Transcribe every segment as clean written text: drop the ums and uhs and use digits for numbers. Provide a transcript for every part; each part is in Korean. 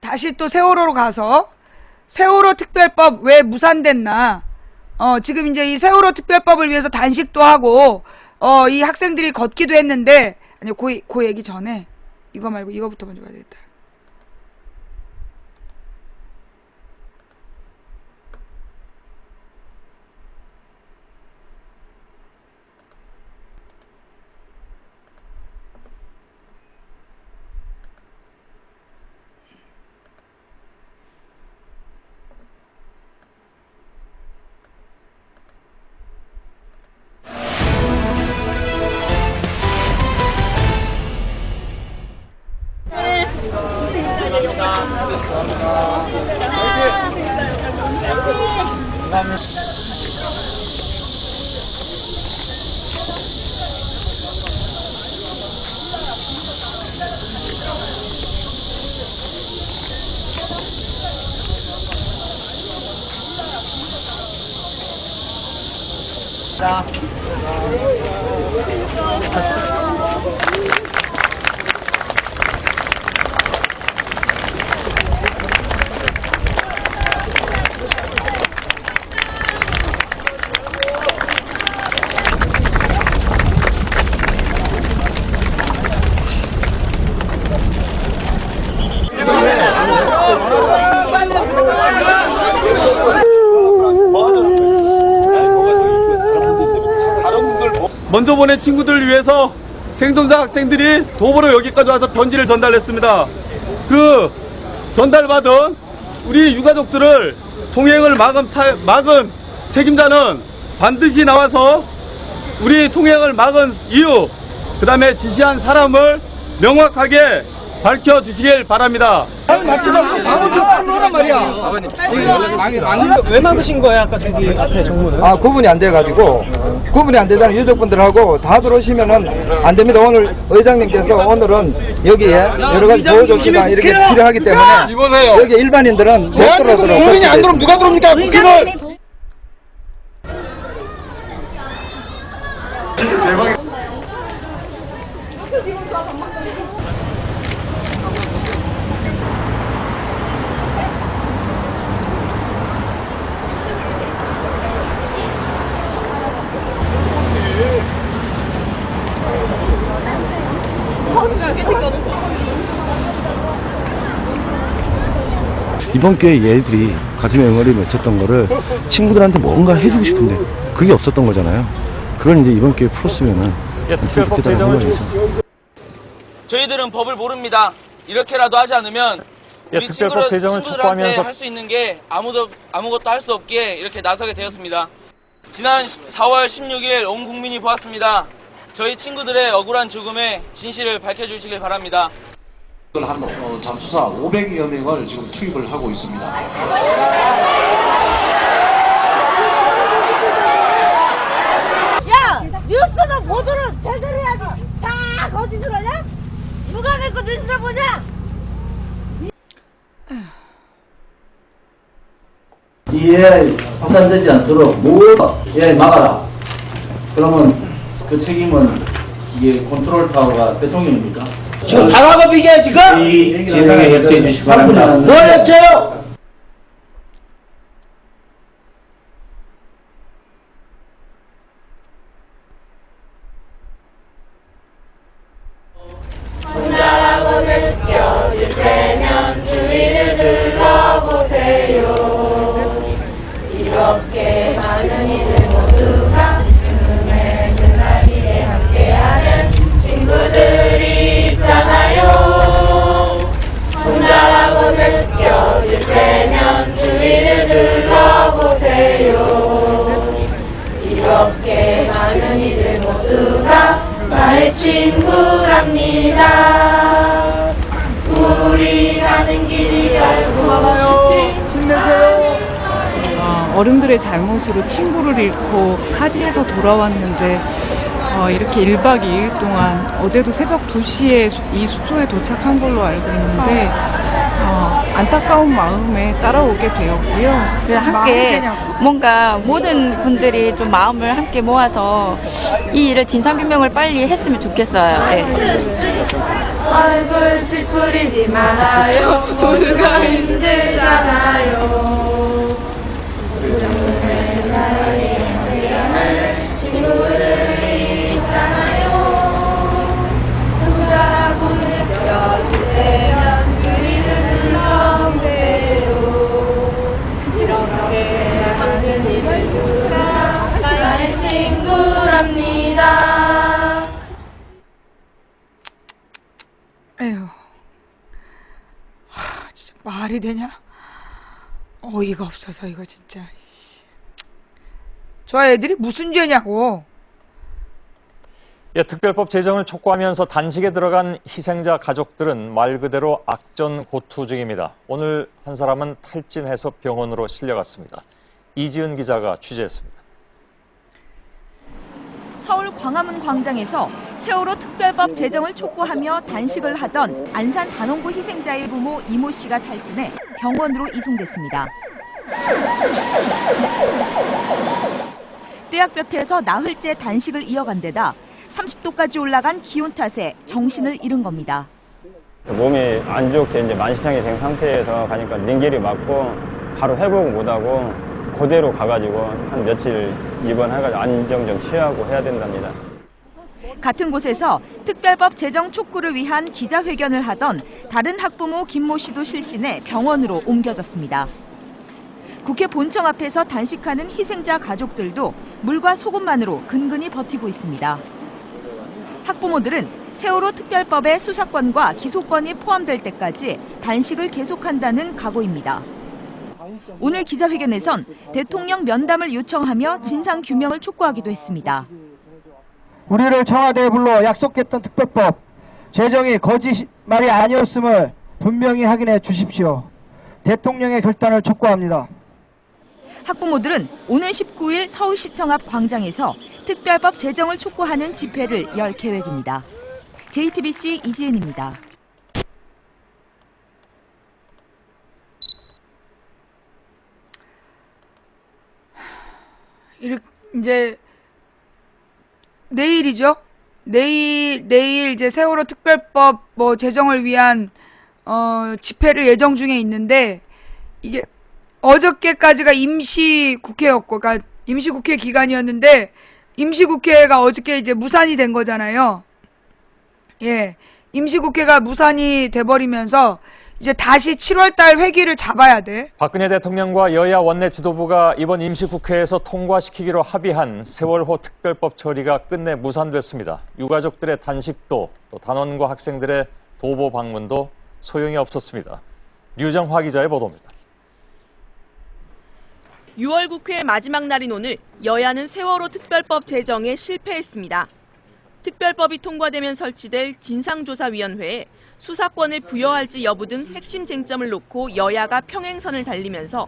다시 또 세월호로 가서 세월호 특별법 왜 무산됐나, 지금 이제 이 세월호 특별법을 위해서 단식도 하고, 이 학생들이 걷기도 했는데, 아니, 그 얘기 전에, 이거 말고 이거부터 먼저 봐야 되겠다. 먼저 보낸 친구들을 위해서 생존자 학생들이 도보로 여기까지 와서 편지를 전달했습니다. 그 전달받은 우리 유가족들을 통행을 막은 책임자는 반드시 나와서 우리 통행을 막은 이유, 그 다음에 지시한 사람을 명확하게 밝혀주시길 바랍니다. 맞지 말고 방어 좀 풀어란 말이야. 왜 막으신 거야 아까 저기 앞에 정문은? 구분이 안 돼가지고 구분이 안 되다는 유족분들하고 다 들어오시면은 안 됩니다. 오늘 의장님께서 오늘은 여기에 여러 가지 보호 조치가 이렇게 필요하기 때문에 이보세요. 여기 일반인들은 못 들어오도록. 국민이 안 들어오면 누가 들어옵니까? 국민을. 이번 기회에 얘들이 가슴에 응어리 맺혔던 거를 친구들한테 뭔가 해주고 싶은데 그게 없었던 거잖아요. 그걸 이제 이번 기회에 풀었으면은 특별법 제정을 저희들은 법을 모릅니다. 이렇게라도 하지 않으면 우리 특별법 제정을 친구들한테 촉구하면서 할 수 있는 게 아무것도 할 수 없기에 이렇게 나서게 되었습니다. 지난 4월 16일 온 국민이 보았습니다. 저희 친구들의 억울한 죽음의 진실을 밝혀주시길 바랍니다. 한 잠수사 500여 명을 지금 투입을 하고 있습니다. 야! 뉴스도 보도를 제대로 해야지. 다 거짓을 하냐? 누가 믿고 뉴스를 보냐? 이에 확산되지 않도록 모두 막아라. 그러면 그 책임은 이게 컨트롤 타워가 대통령입니까? 지금 방화법이게 지금? 이 진행에 협조해 주시기 바랍니다. 뭘 협조해요? 혼자라고 느껴질 때면 주위를 둘러보세요. 이렇게 많은 이들 모두가 눈에 그날 위에 함께하는 친구들이 있잖아요. 혼자라고 느껴질 때면 주위를 둘러보세요. 이렇게 많은 이들 모두가 나의 친구랍니다. 우리 가는 길이 결국 쉽지. 어른들의 잘못으로 친구를 잃고 사지에서 돌아왔는데 이렇게 1박 2일 동안 어제도 새벽 2시에 이 숙소에 도착한 걸로 알고 있는데 안타까운 마음에 따라오게 되었고요. 그래서 함께 뭔가 모든 분들이 좀 마음을 함께 모아서 이 일을 진상규명을 빨리 했으면 좋겠어요. 네. 얼굴 찌푸리지 말아요. 모두가 힘들잖아요. 친구들이 있잖아요. 혼자라고 느껴질 때면 주위를 둘러보세요. 이렇게 하는 일을 누가 나의 친구랍니다. 에휴, 진짜 말이 되냐? 어이가 없어서 이거 진짜. 저 애들이 무슨 죄냐고. 예, 특별법 제정을 촉구하면서 단식에 들어간 희생자 가족들은 말 그대로 악전고투 중입니다. 오늘 한 사람은 탈진해서 병원으로 실려갔습니다. 이지은 기자가 취재했습니다. 서울 광화문 광장에서 세월호 특별법 제정을 촉구하며 단식을 하던 안산 단원고 희생자의 부모 이모 씨가 탈진해 병원으로 이송됐습니다. 떼약볕에서 나흘째 단식을 이어간 데다 30도까지 올라간 기온 탓에 정신을 잃은 겁니다. 몸이 안 좋게 이제 만시창이 된 상태에서 가니까 링겔이 맞고 바로 회복 못하고 그대로 가가지고 한 며칠 입원해가지고 안정 좀 취하고 해야 된답니다. 같은 곳에서 특별법 제정 촉구를 위한 기자회견을 하던 다른 학부모 김모 씨도 실신해 병원으로 옮겨졌습니다. 국회 본청 앞에서 단식하는 희생자 가족들도 물과 소금만으로 근근히 버티고 있습니다. 학부모들은 세월호 특별법의 수사권과 기소권이 포함될 때까지 단식을 계속한다는 각오입니다. 오늘 기자회견에선 대통령 면담을 요청하며 진상규명을 촉구하기도 했습니다. 우리를 청와대에 불러 약속했던 특별법 제정이 거짓말이 아니었음을 분명히 확인해 주십시오. 대통령의 결단을 촉구합니다. 학부모들은 오늘 19일 서울시청 앞 광장에서 특별법 제정을 촉구하는 집회를 열 계획입니다. JTBC 이지은입니다. 이제 내일이죠. 내일 이제 세월호 특별법 제정을 위한 집회를 예정 중에 있는데 이게 어저께까지가 임시국회였고, 그러니까 임시국회 기간이었는데 임시국회가 어저께 이제 무산이 된 거잖아요. 예, 임시국회가 무산이 돼버리면서 이제 다시 7월달 회기를 잡아야 돼. 박근혜 대통령과 여야 원내 지도부가 이번 임시국회에서 통과시키기로 합의한 세월호 특별법 처리가 끝내 무산됐습니다. 유가족들의 단식도 또 단원과 학생들의 도보 방문도 소용이 없었습니다. 류정화 기자의 보도입니다. 6월 국회 마지막 날인 오늘 여야는 세월호 특별법 제정에 실패했습니다. 특별법이 통과되면 설치될 진상조사위원회에 수사권을 부여할지 여부 등 핵심 쟁점을 놓고 여야가 평행선을 달리면서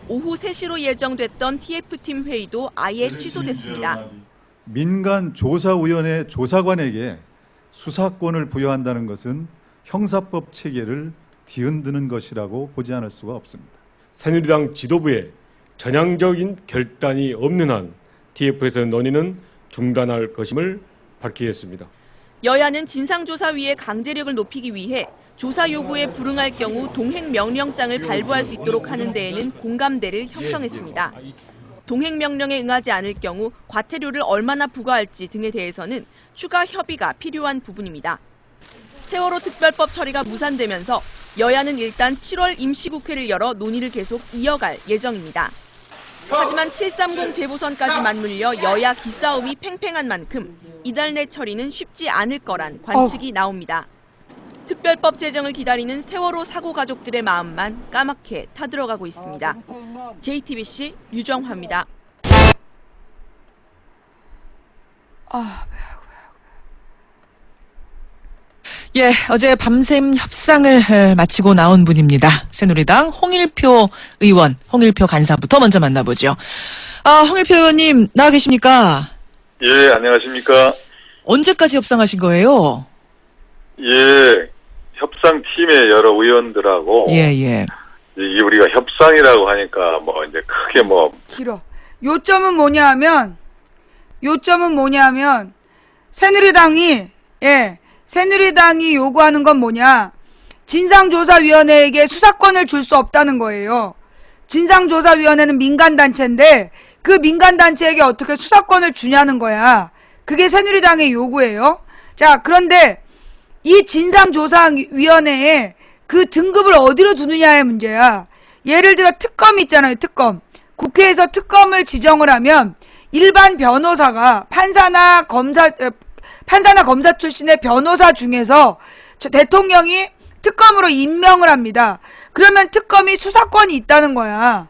오후 3시로 예정됐던 TF팀 회의도 아예 취소됐습니다. 민간조사위원회 조사관에게 수사권을 부여한다는 것은 형사법 체계를 뒤흔드는 것이라고 보지 않을 수가 없습니다. 새누리당 지도부의 전향적인 결단이 없는 한 TF에서 논의는 중단할 것임을 밝히겠습니다. 여야는 진상조사위의 강제력을 높이기 위해 조사 요구에 불응할 경우 동행명령장을 발부할 수 있도록 하는 데에는 공감대를 형성했습니다. 동행명령에 응하지 않을 경우 과태료를 얼마나 부과할지 등에 대해서는 추가 협의가 필요한 부분입니다. 세월호 특별법 처리가 무산되면서 여야는 일단 7월 임시국회를 열어 논의를 계속 이어갈 예정입니다. 하지만 730 재보선까지 맞물려 여야 기싸움이 팽팽한 만큼 이달 내 처리는 쉽지 않을 거란 관측이 나옵니다. 특별법 제정을 기다리는 세월호 사고 가족들의 마음만 까맣게 타들어가고 있습니다. JTBC 류정화입니다. 예, 어제 밤샘 협상을 마치고 나온 분입니다. 새누리당 홍일표 의원, 홍일표 간사부터 먼저 만나보죠. 홍일표 의원님 나와 계십니까? 예, 안녕하십니까? 언제까지 협상하신 거예요? 예, 협상팀의 여러 의원들하고 예, 예. 이게 우리가 협상이라고 하니까 뭐 이제 크게 뭐 길어. 요점은 뭐냐면 새누리당이 요구하는 건 뭐냐? 진상조사위원회에게 수사권을 줄 수 없다는 거예요. 진상조사위원회는 민간단체인데 그 민간단체에게 어떻게 수사권을 주냐는 거야. 그게 새누리당의 요구예요. 자, 그런데 이 진상조사위원회에 그 등급을 어디로 두느냐의 문제야. 예를 들어 특검 있잖아요. 특검. 국회에서 특검을 지정을 하면 일반 변호사가 판사나 검사 출신의 변호사 중에서 대통령이 특검으로 임명을 합니다. 그러면 특검이 수사권이 있다는 거야.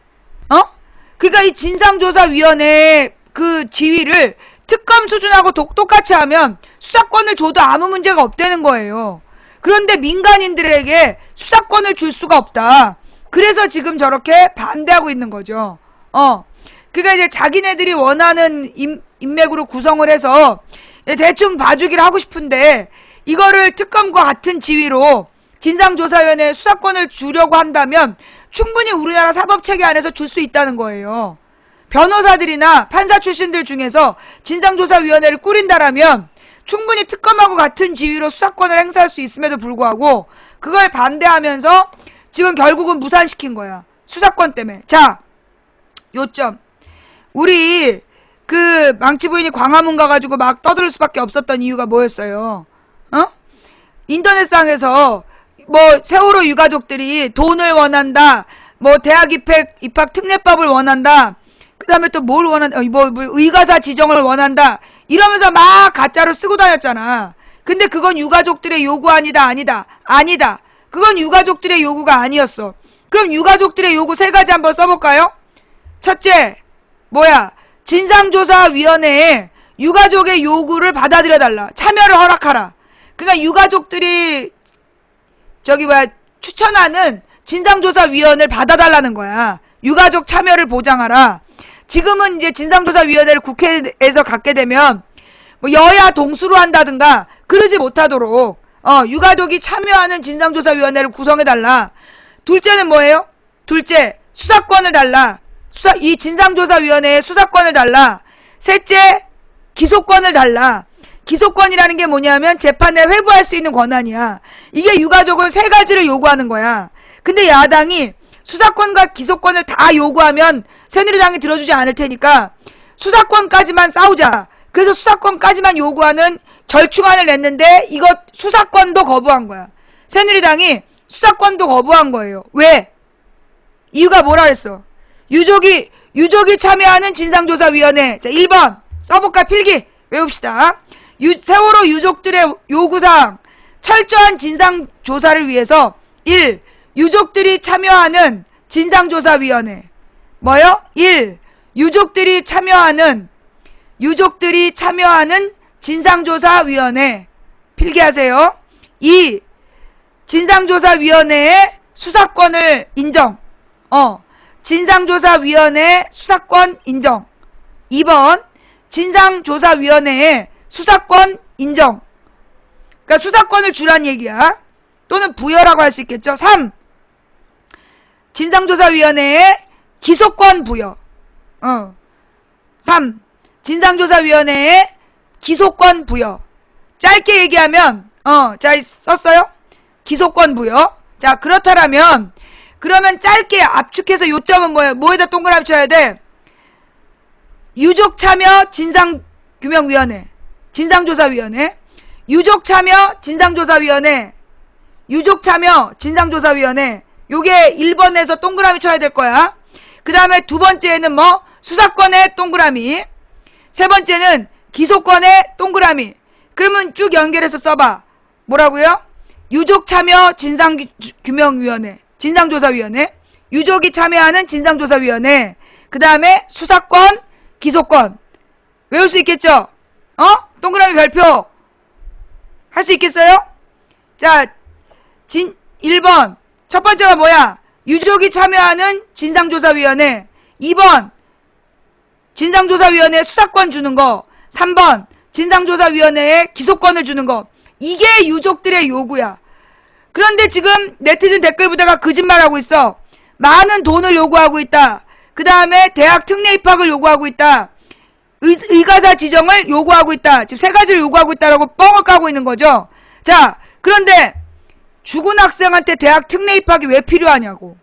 그러니까 이 진상조사위원회의 그 지위를 특검 수준하고 똑같이 하면 수사권을 줘도 아무 문제가 없다는 거예요. 그런데 민간인들에게 수사권을 줄 수가 없다. 그래서 지금 저렇게 반대하고 있는 거죠. 그러니까 이제 자기네들이 원하는 인맥으로 구성을 해서 대충 봐주기를 하고 싶은데 이거를 특검과 같은 지위로 진상조사위원회에 수사권을 주려고 한다면 충분히 우리나라 사법체계 안에서 줄 수 있다는 거예요. 변호사들이나 판사 출신들 중에서 진상조사위원회를 꾸린다라면 충분히 특검하고 같은 지위로 수사권을 행사할 수 있음에도 불구하고 그걸 반대하면서 지금 결국은 무산시킨 거야. 수사권 때문에. 자, 요점. 우리 그 망치 부인이 광화문 가가지고 막 떠들 수밖에 없었던 이유가 뭐였어요? 인터넷상에서 뭐 세월호 유가족들이 돈을 원한다. 뭐 대학 입학 특례법을 원한다. 그 다음에 또 뭘 원한다. 뭐 의가사 지정을 원한다. 이러면서 막 가짜로 쓰고 다녔잖아. 근데 그건 유가족들의 요구 아니다. 그건 유가족들의 요구가 아니었어. 그럼 유가족들의 요구 3가지 한번 써볼까요? 첫째, 진상조사위원회에 유가족의 요구를 받아들여달라. 참여를 허락하라. 그러니까 유가족들이 추천하는 진상조사위원회를 받아달라는 거야. 유가족 참여를 보장하라. 지금은 이제 진상조사위원회를 국회에서 갖게 되면 뭐 여야 동수로 한다든가 그러지 못하도록 유가족이 참여하는 진상조사위원회를 구성해달라. 둘째는 뭐예요? 둘째, 수사권을 달라. 이 진상조사위원회에 수사권을 달라. 셋째, 기소권을 달라. 기소권이라는 게 뭐냐면 재판에 회부할 수 있는 권한이야. 이게 유가족은 3가지를 요구하는 거야. 근데 야당이 수사권과 기소권을 다 요구하면 새누리당이 들어주지 않을 테니까 수사권까지만 싸우자. 그래서 수사권까지만 요구하는 절충안을 냈는데 이것 수사권도 거부한 거야. 새누리당이 수사권도 거부한 거예요. 왜? 이유가 뭐라 그랬어? 유족이 참여하는 진상조사위원회. 자, 1번 써볼까? 필기 외웁시다. 세월호 유족들의 요구사항 철저한 진상조사를 위해서 1. 유족들이 참여하는 진상조사위원회. 뭐요? 1. 유족들이 참여하는 진상조사위원회. 필기하세요. 2. 진상조사위원회의 수사권을 인정. 진상조사위원회 수사권 인정. 2번 진상조사위원회의 수사권 인정. 그러니까 수사권을 주란 얘기야. 또는 부여라고 할 수 있겠죠. 3. 진상조사위원회의 기소권 부여. 3. 진상조사위원회의 기소권 부여. 짧게 얘기하면 자, 썼어요? 기소권 부여. 자, 그렇다라면 그러면 짧게 압축해서 요점은 뭐예요? 뭐에다 동그라미 쳐야 돼? 유족 참여 진상규명위원회. 진상조사위원회. 유족 참여 진상조사위원회. 유족 참여 진상조사위원회. 요게 1번에서 동그라미 쳐야 될 거야. 그 다음에 2번째는 뭐? 수사권의 동그라미. 3번째는 기소권의 동그라미. 그러면 쭉 연결해서 써봐. 뭐라고요? 유족 참여 진상규명위원회. 진상조사위원회. 유족이 참여하는 진상조사위원회. 그 다음에 수사권, 기소권. 외울 수 있겠죠? 동그라미 별표. 할 수 있겠어요? 자, 1번. 첫 번째가 뭐야? 유족이 참여하는 진상조사위원회. 2번. 진상조사위원회에 수사권 주는 거. 3번. 진상조사위원회에 기소권을 주는 거. 이게 유족들의 요구야. 그런데 지금 네티즌 댓글 부대가 거짓말하고 있어. 많은 돈을 요구하고 있다. 그 다음에 대학 특례 입학을 요구하고 있다. 의가사 지정을 요구하고 있다. 지금 세 가지를 요구하고 있다라고 뻥을 까고 있는 거죠. 자, 그런데 죽은 학생한테 대학 특례 입학이 왜 필요하냐고.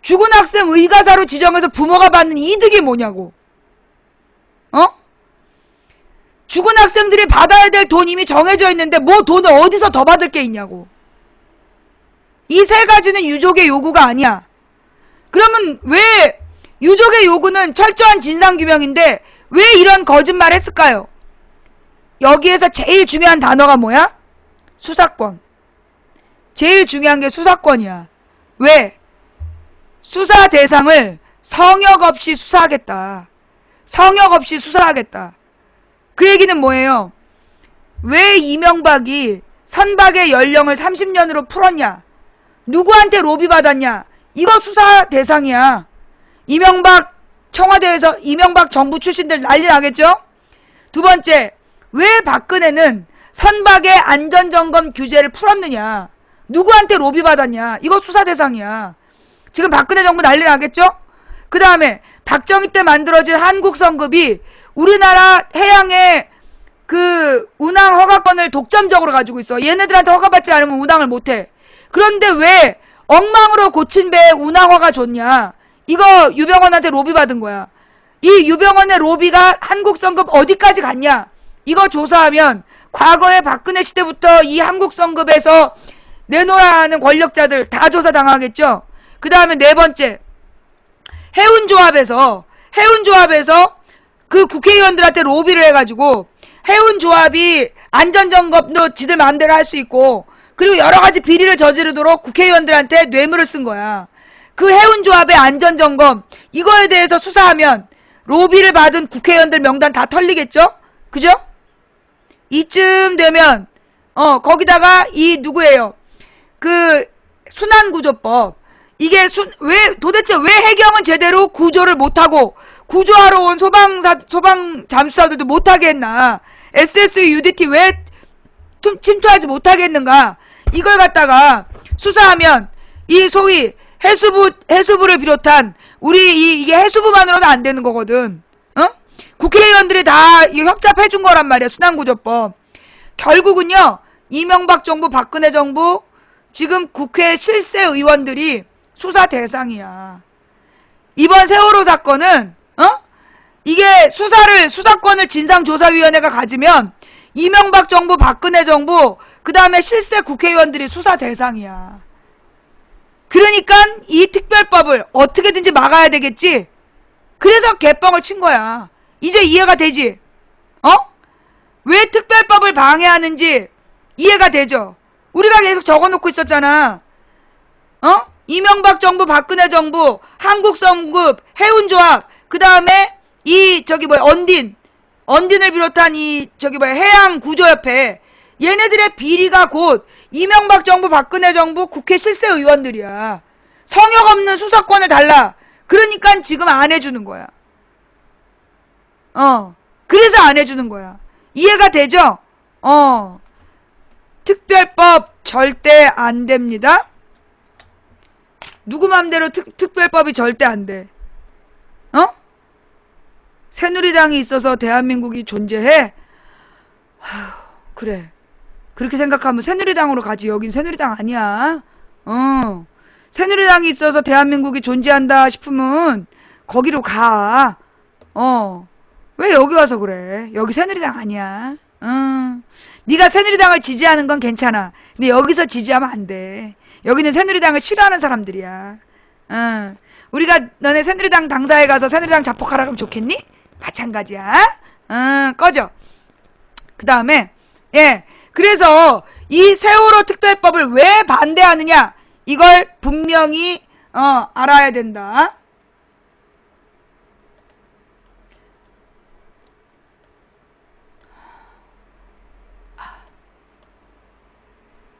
죽은 학생 의가사로 지정해서 부모가 받는 이득이 뭐냐고. 죽은 학생들이 받아야 될 돈 이미 정해져 있는데 뭐 돈을 어디서 더 받을 게 있냐고. 이 세 가지는 유족의 요구가 아니야. 그러면 왜 유족의 요구는 철저한 진상규명인데 왜 이런 거짓말 했을까요? 여기에서 제일 중요한 단어가 뭐야? 수사권. 제일 중요한 게 수사권이야. 왜? 수사 대상을 성역 없이 수사하겠다. 성역 없이 수사하겠다. 그 얘기는 뭐예요? 왜 이명박이 선박의 연령을 30년으로 풀었냐? 누구한테 로비 받았냐? 이거 수사 대상이야. 이명박 청와대에서 이명박 정부 출신들 난리 나겠죠? 두 번째, 왜 박근혜는 선박의 안전점검 규제를 풀었느냐? 누구한테 로비 받았냐? 이거 수사 대상이야. 지금 박근혜 정부 난리 나겠죠? 그 다음에 박정희 때 만들어진 한국성급이 우리나라 해양의 그 운항 허가권을 독점적으로 가지고 있어. 얘네들한테 허가받지 않으면 운항을 못해. 그런데 왜 엉망으로 고친 배에 운항허가 줬냐? 이거 유병헌한테 로비 받은 거야. 이 유병헌의 로비가 한국성급 어디까지 갔냐? 이거 조사하면 과거에 박근혜 시대부터 이 한국성급에서 내놓으라는 권력자들 다 조사당하겠죠? 그 다음에 네 번째, 해운조합에서 그 국회의원들한테 로비를 해가지고 해운조합이 안전점검도 지들 마음대로 할 수 있고 그리고 여러가지 비리를 저지르도록 국회의원들한테 뇌물을 쓴 거야. 그 해운조합의 안전점검 이거에 대해서 수사하면 로비를 받은 국회의원들 명단 다 털리겠죠? 그죠? 이쯤 되면 거기다가 이 누구예요? 그 순환구조법 이게 도대체 왜 해경은 제대로 구조를 못하고 구조하러 온 소방 잠수사들도 못하게 했나? SSU, UDT 왜 침투하지 못하게 했는가? 이걸 갖다가 수사하면 이 소위 해수부를 비롯한 이게 해수부만으로는 안 되는 거거든. 국회의원들이 다 협잡해 준 거란 말이야. 순환구조법. 결국은요. 이명박 정부, 박근혜 정부 지금 국회 실세 의원들이 수사 대상이야. 이번 세월호 사건은 이게 수사권을 진상조사위원회가 가지면 이명박 정부, 박근혜 정부 그 다음에 실세 국회의원들이 수사 대상이야. 그러니까 이 특별법을 어떻게든지 막아야 되겠지. 그래서 개뻥을 친 거야. 이제 이해가 되지? 왜 특별법을 방해하는지 이해가 되죠? 우리가 계속 적어놓고 있었잖아. 이명박 정부, 박근혜 정부, 한국성급, 해운조합, 그 다음에 언딘을 비롯한 해양구조협회 얘네들의 비리가 곧 이명박 정부, 박근혜 정부, 국회 실세 의원들이야. 성역 없는 수사권을 달라. 그러니까 지금 안 해주는 거야. 그래서 안 해주는 거야. 이해가 되죠? 특별법 절대 안 됩니다. 누구 맘대로 특별법이 절대 안 돼. 새누리당이 있어서 대한민국이 존재해? 그래. 그렇게 생각하면 새누리당으로 가지. 여긴 새누리당 아니야. 새누리당이 있어서 대한민국이 존재한다 싶으면 거기로 가. 왜 여기 와서 그래? 여기 새누리당 아니야. 네가 새누리당을 지지하는 건 괜찮아. 근데 여기서 지지하면 안 돼. 여기는 새누리당을 싫어하는 사람들이야. 우리가 너네 새누리당 당사에 가서 새누리당 자폭하라 그러면 좋겠니? 마찬가지야. 꺼져. 그 다음에 그래서 이 세월호 특별법을 왜 반대하느냐 이걸 분명히 알아야 된다.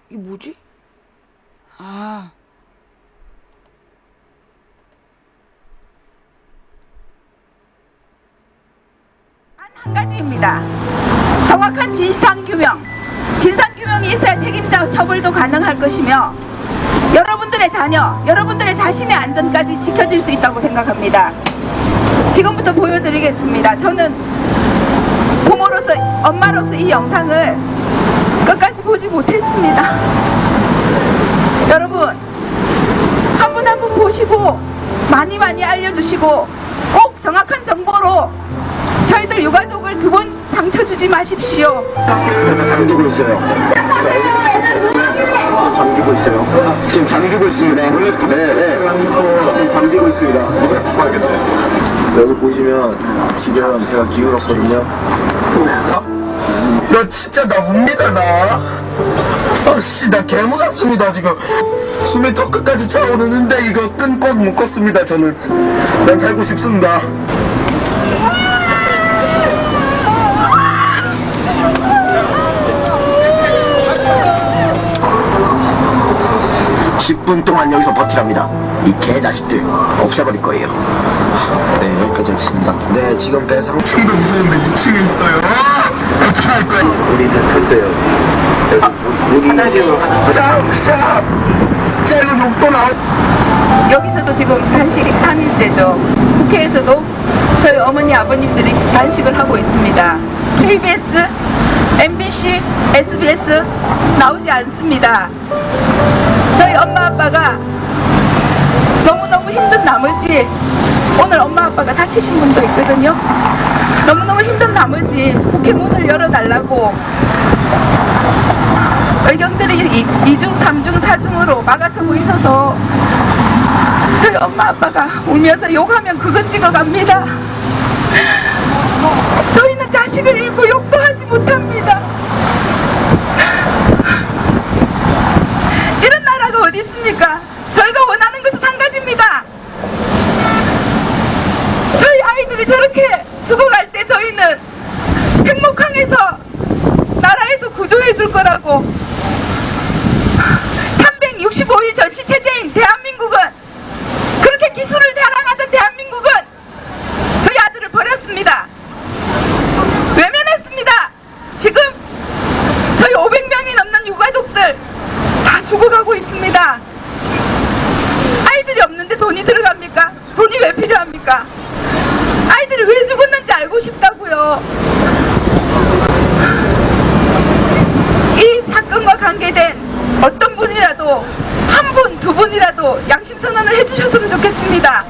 이게 뭐지? 한 가지입니다. 정확한 진상규명. 진상규명이 있어야 책임자 처벌도 가능할 것이며 여러분들의 자녀, 여러분들의 자신의 안전까지 지켜질 수 있다고 생각합니다. 지금부터 보여드리겠습니다. 저는 부모로서, 엄마로서 이 영상을 끝까지 보지 못했습니다. 여러분, 한 분 한 분 보시고 많이 알려주시고 꼭 정확한 정보로 저희들 유가족을 두 번 상처 주지 마십시오. 잠기고 있어요. 잠기고 있어요. 지금 잠기고 있습니다. 네. 지금 잠기고 있습니다. 여기 보시면 지금 제가 기울었거든요. 나 진짜 나 웁니다 나. 아씨 나 개무섭습니다 지금. 숨이 턱 끝까지 차오르는데 이거 끈꼭 묶었습니다 저는. 난 살고 싶습니다. 10분 동안 여기서 버티랍니다. 이 개자식들 없애버릴 거예요. 네, 여기까지 하겠습니다. 네, 지금 배상 층도 무서운데 2층에 있어요. 어떻게 할 거야? 물이 다쳤어요. 여기 화장실로 자, 진짜 이거 욕도 나오. 여기서도 지금 단식 3일째죠. 국회에서도 저희 어머니 아버님들이 단식을 하고 있습니다. KBS, MBC, SBS 나오지 않습니다. 저희 엄마 아빠가 너무너무 힘든 나머지, 오늘 엄마 아빠가 다치신 분도 있거든요. 너무너무 힘든 나머지 국회 문을 열어달라고 의견들이 2중, 3중, 4중으로 막아서고 있어서 저희 엄마 아빠가 울면서 욕하면 그거 찍어갑니다. 저희는 자식을 잃고 욕도 하지 못합니다. 이런 나라가 어디 있습니까? 저희가 원하는 것은 한 가지입니다. 저희 아이들이 저렇게 죽어갈 때 저희는 핵목항에서 나라에서 구조해 줄 거라고. 365일 전시체제인 대한민국은, 그렇게 기술을 자랑하던 대한민국은 저희 아들을 버렸습니다. 외면했습니다. 지금 저희 500명이 넘는 유가족들 다 죽어가고 있습니다. 아이들이 없는데 돈이 들어갑니까? 돈이 왜 필요합니까? 아이들이 왜 죽었는지 알고 싶다고요. 이 사건과 관계된 어떤 분이라도, 한 분, 두 분이라도 양심 선언을 해주셨으면 좋겠습니다.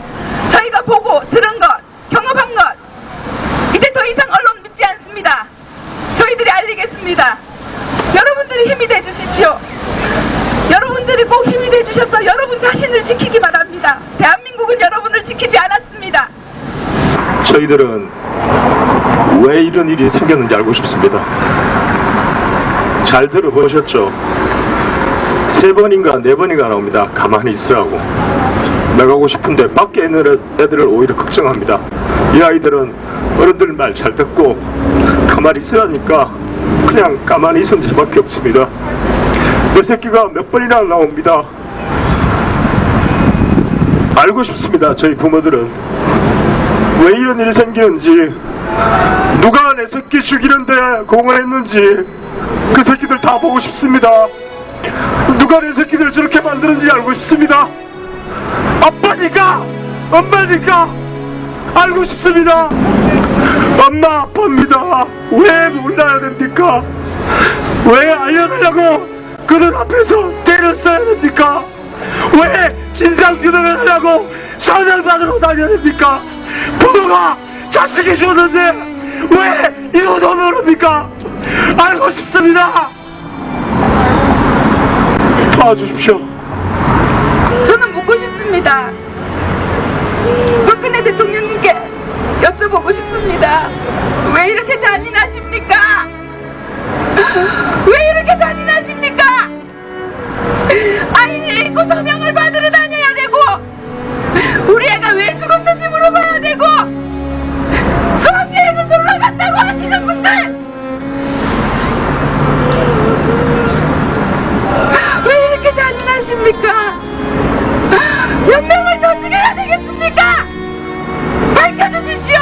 저희가 보고 들은 것, 경험한 것, 이제 더 이상 언론 믿지 않습니다. 저희들이 알리겠습니다. 여러분들이 힘이 돼주십시오. 여러분들이 꼭 힘이 돼주셔서 여러분 자신을 지키기 바랍니다. 대한민국은 여러분을 지키지 않았습니다. 저희들은 왜 이런 일이 생겼는지 알고 싶습니다. 잘 들어보셨죠? 3번인가 4번인가 나옵니다. 가만히 있으라고. 나가고 싶은데 밖에 있는 애들을 오히려 걱정합니다. 이 아이들은 어른들 말 잘 듣고 가만히 있으라니까 그냥 가만히 있은 수밖에 없습니다. 내 새끼가 몇 번이나 나옵니다. 알고 싶습니다. 저희 부모들은 왜 이런 일이 생기는지, 누가 내 새끼 죽이는데 공헌했는지 그 새끼들 다 보고 싶습니다. 누가 내 새끼들 저렇게 만드는지 알고 싶습니다. 아빠니까, 엄마니까 알고 싶습니다. 엄마 아빠입니다. 왜 몰라야 됩니까? 왜 알려달라고 그들 앞에서 때렸어야 됩니까? 왜 진상규명을 하려고 선을 다녀야 됩니까? 부모가 자식이 죽었는데 왜 이유도 모릅니까? 알고 싶습니다. 도와주십시오. 저는 묻고 싶습니다. 박근혜 대통령님께 여쭤보고 싶습니다. 왜 이렇게 잔인하십니까? 왜 이렇게 잔인하십니까? 아이를 잃고 서명을 받으러 다녀야 되고, 우리 애가 왜 죽었는지 물어봐야 되고, 수학여행을 놀러 갔다고 하시는 분들, 왜 이렇게 잔인하십니까? 몇 명을 더 죽여야 되겠습니까? 밝혀주십시오.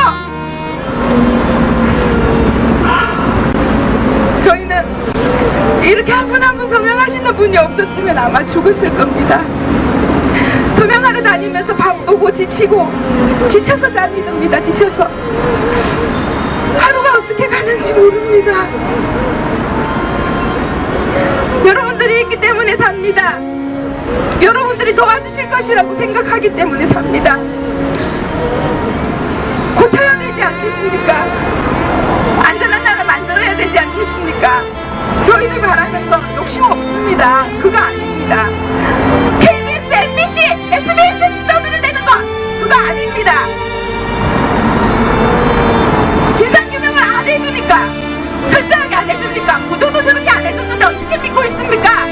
이렇게 한 분 한 분 소명하시는 분이 없었으면 아마 죽었을 겁니다. 소명하러 다니면서 바쁘고 지쳐서 잠이 듭니다. 지쳐서 하루가 어떻게 가는지 모릅니다. 여러분들이 있기 때문에 삽니다. 여러분들이 도와주실 것이라고 생각하기 때문에 삽니다. 고쳐야 되지 않겠습니까? 안전한 나라 만들어야 되지 않겠습니까? 저희들 바라는 건 욕심 없습니다. 그거 아닙니다. KBS, MBC, SBS 떠들을 내는 건 그거 아닙니다. 진상규명을 안 해주니까, 철저하게 안 해주니까, 구조도 저렇게 안 해줬는데 어떻게 믿고 있습니까?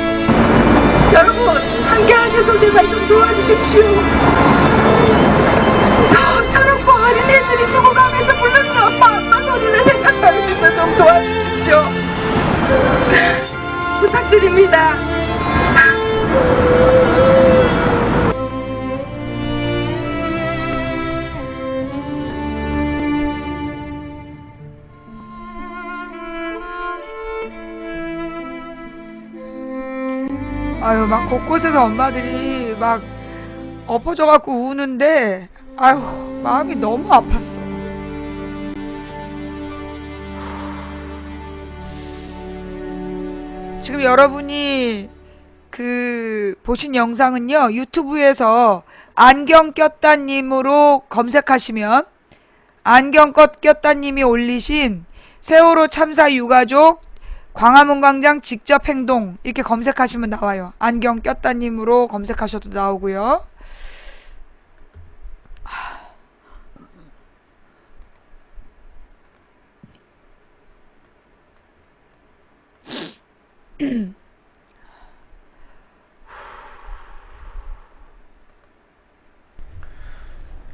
여러분, 함께 하셔서 제발 좀 도와주십시오. 저처럼 어린애들이 죽어가면서 불러서 엄마 소리를 생각하면서 좀 도와주십시오. 부탁드립니다. 아유, 막 곳곳에서 엄마들이 막 엎어져갖고 우는데, 아유, 마음이 너무 아팠어. 지금 여러분이 보신 영상은요, 유튜브에서 안경 꼈다님으로 검색하시면, 안경 꼈다님이 올리신 세월호 참사 유가족 광화문 광장 직접 행동 이렇게 검색하시면 나와요. 안경 꼈다님으로 검색하셔도 나오고요.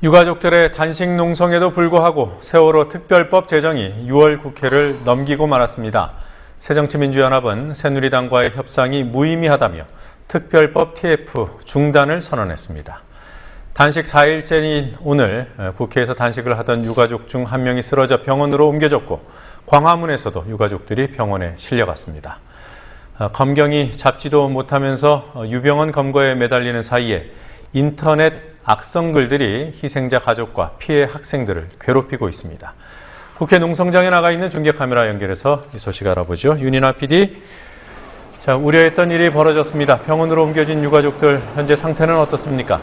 유가족들의 단식 농성에도 불구하고 세월호 특별법 제정이 6월 국회를 넘기고 말았습니다. 새정치민주연합은 새누리당과의 협상이 무의미하다며 특별법 TF 중단을 선언했습니다. 단식 4일째인 오늘 국회에서 단식을 하던 유가족 중 한 명이 쓰러져 병원으로 옮겨졌고 광화문에서도 유가족들이 병원에 실려갔습니다. 검경이 잡지도 못하면서 유병원 검거에 매달리는 사이에 인터넷 악성글들이 희생자 가족과 피해 학생들을 괴롭히고 있습니다. 국회 농성장에 나가 있는 중계카메라 연결해서 이 소식 알아보죠. 윤인아 PD. 자, 우려했던 일이 벌어졌습니다. 병원으로 옮겨진 유가족들 현재 상태는 어떻습니까?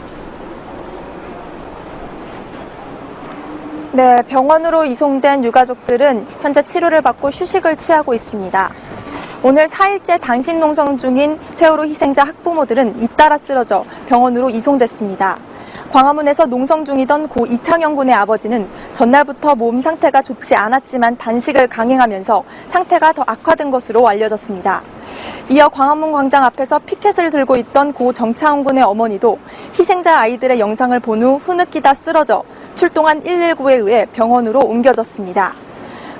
네, 병원으로 이송된 유가족들은 현재 치료를 받고 휴식을 취하고 있습니다. 오늘 4일째 단식 농성 중인 세월호 희생자 학부모들은 잇따라 쓰러져 병원으로 이송됐습니다. 광화문에서 농성 중이던 고 이창영 군의 아버지는 전날부터 몸 상태가 좋지 않았지만 단식을 강행하면서 상태가 더 악화된 것으로 알려졌습니다. 이어 광화문 광장 앞에서 피켓을 들고 있던 고 정차훈 군의 어머니도 희생자 아이들의 영상을 본 후 흐느끼다 쓰러져 출동한 119에 의해 병원으로 옮겨졌습니다.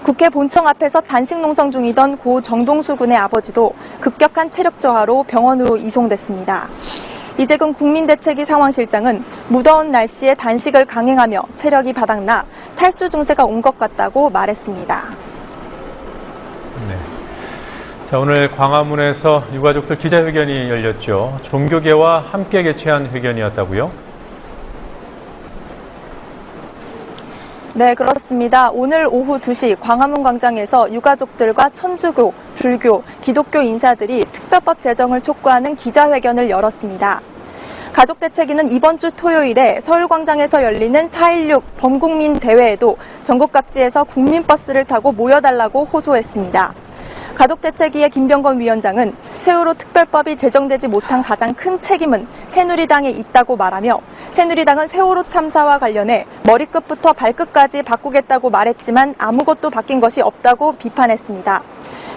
국회 본청 앞에서 단식 농성 중이던 고 정동수 군의 아버지도 급격한 체력 저하로 병원으로 이송됐습니다. 이재근 국민대책위 상황실장은 무더운 날씨에 단식을 강행하며 체력이 바닥나 탈수 증세가 온 것 같다고 말했습니다. 네. 자, 오늘 광화문에서 유가족들 기자회견이 열렸죠. 종교계와 함께 개최한 회견이었다고요? 네, 그렇습니다. 오늘 오후 2시 광화문 광장에서 유가족들과 천주교, 불교, 기독교 인사들이 특별법 제정을 촉구하는 기자회견을 열었습니다. 가족대책위는 이번 주 토요일에 서울광장에서 열리는 4.16 범국민 대회에도 전국 각지에서 국민버스를 타고 모여달라고 호소했습니다. 가족대책위의 김병건 위원장은 세월호 특별법이 제정되지 못한 가장 큰 책임은 새누리당에 있다고 말하며 새누리당은 세월호 참사와 관련해 머리끝부터 발끝까지 바꾸겠다고 말했지만 아무것도 바뀐 것이 없다고 비판했습니다.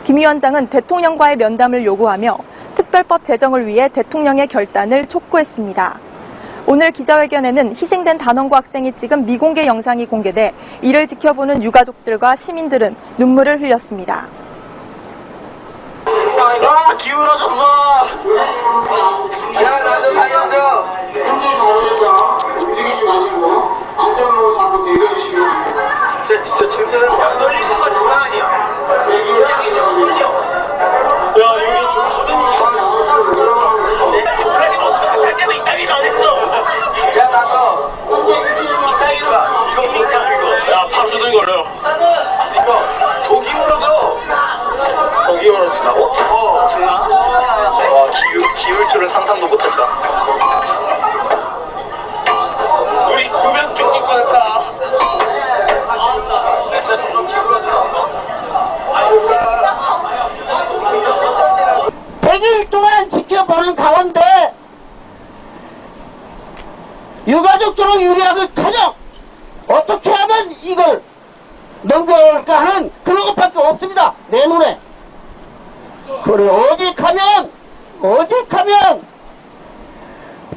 김 위원장은 대통령과의 면담을 요구하며 특별법 제정을 위해 대통령의 결단을 촉구했습니다. 오늘 기자회견에는 희생된 단원고 학생이 찍은 미공개 영상이 공개돼 이를 지켜보는 유가족들과 시민들은 눈물을 흘렸습니다. 아, 기울어졌어. 야, 나도 살려줘. 움직이지 마시고 안전로 잡고 내려주시면 됩니다. 진짜 침대는 야, 놀리신 거 장난 아니야. 여기 야, 이거 상상도 못했다. 우리 구명 죽을 뻔했다. 100일 동안 지켜보는 가운데 유가족들을 유리하게가녕 어떻게 하면 이걸 넘겨올까 하는 그런 것밖에 없습니다. 내 눈에. 그래 오직하면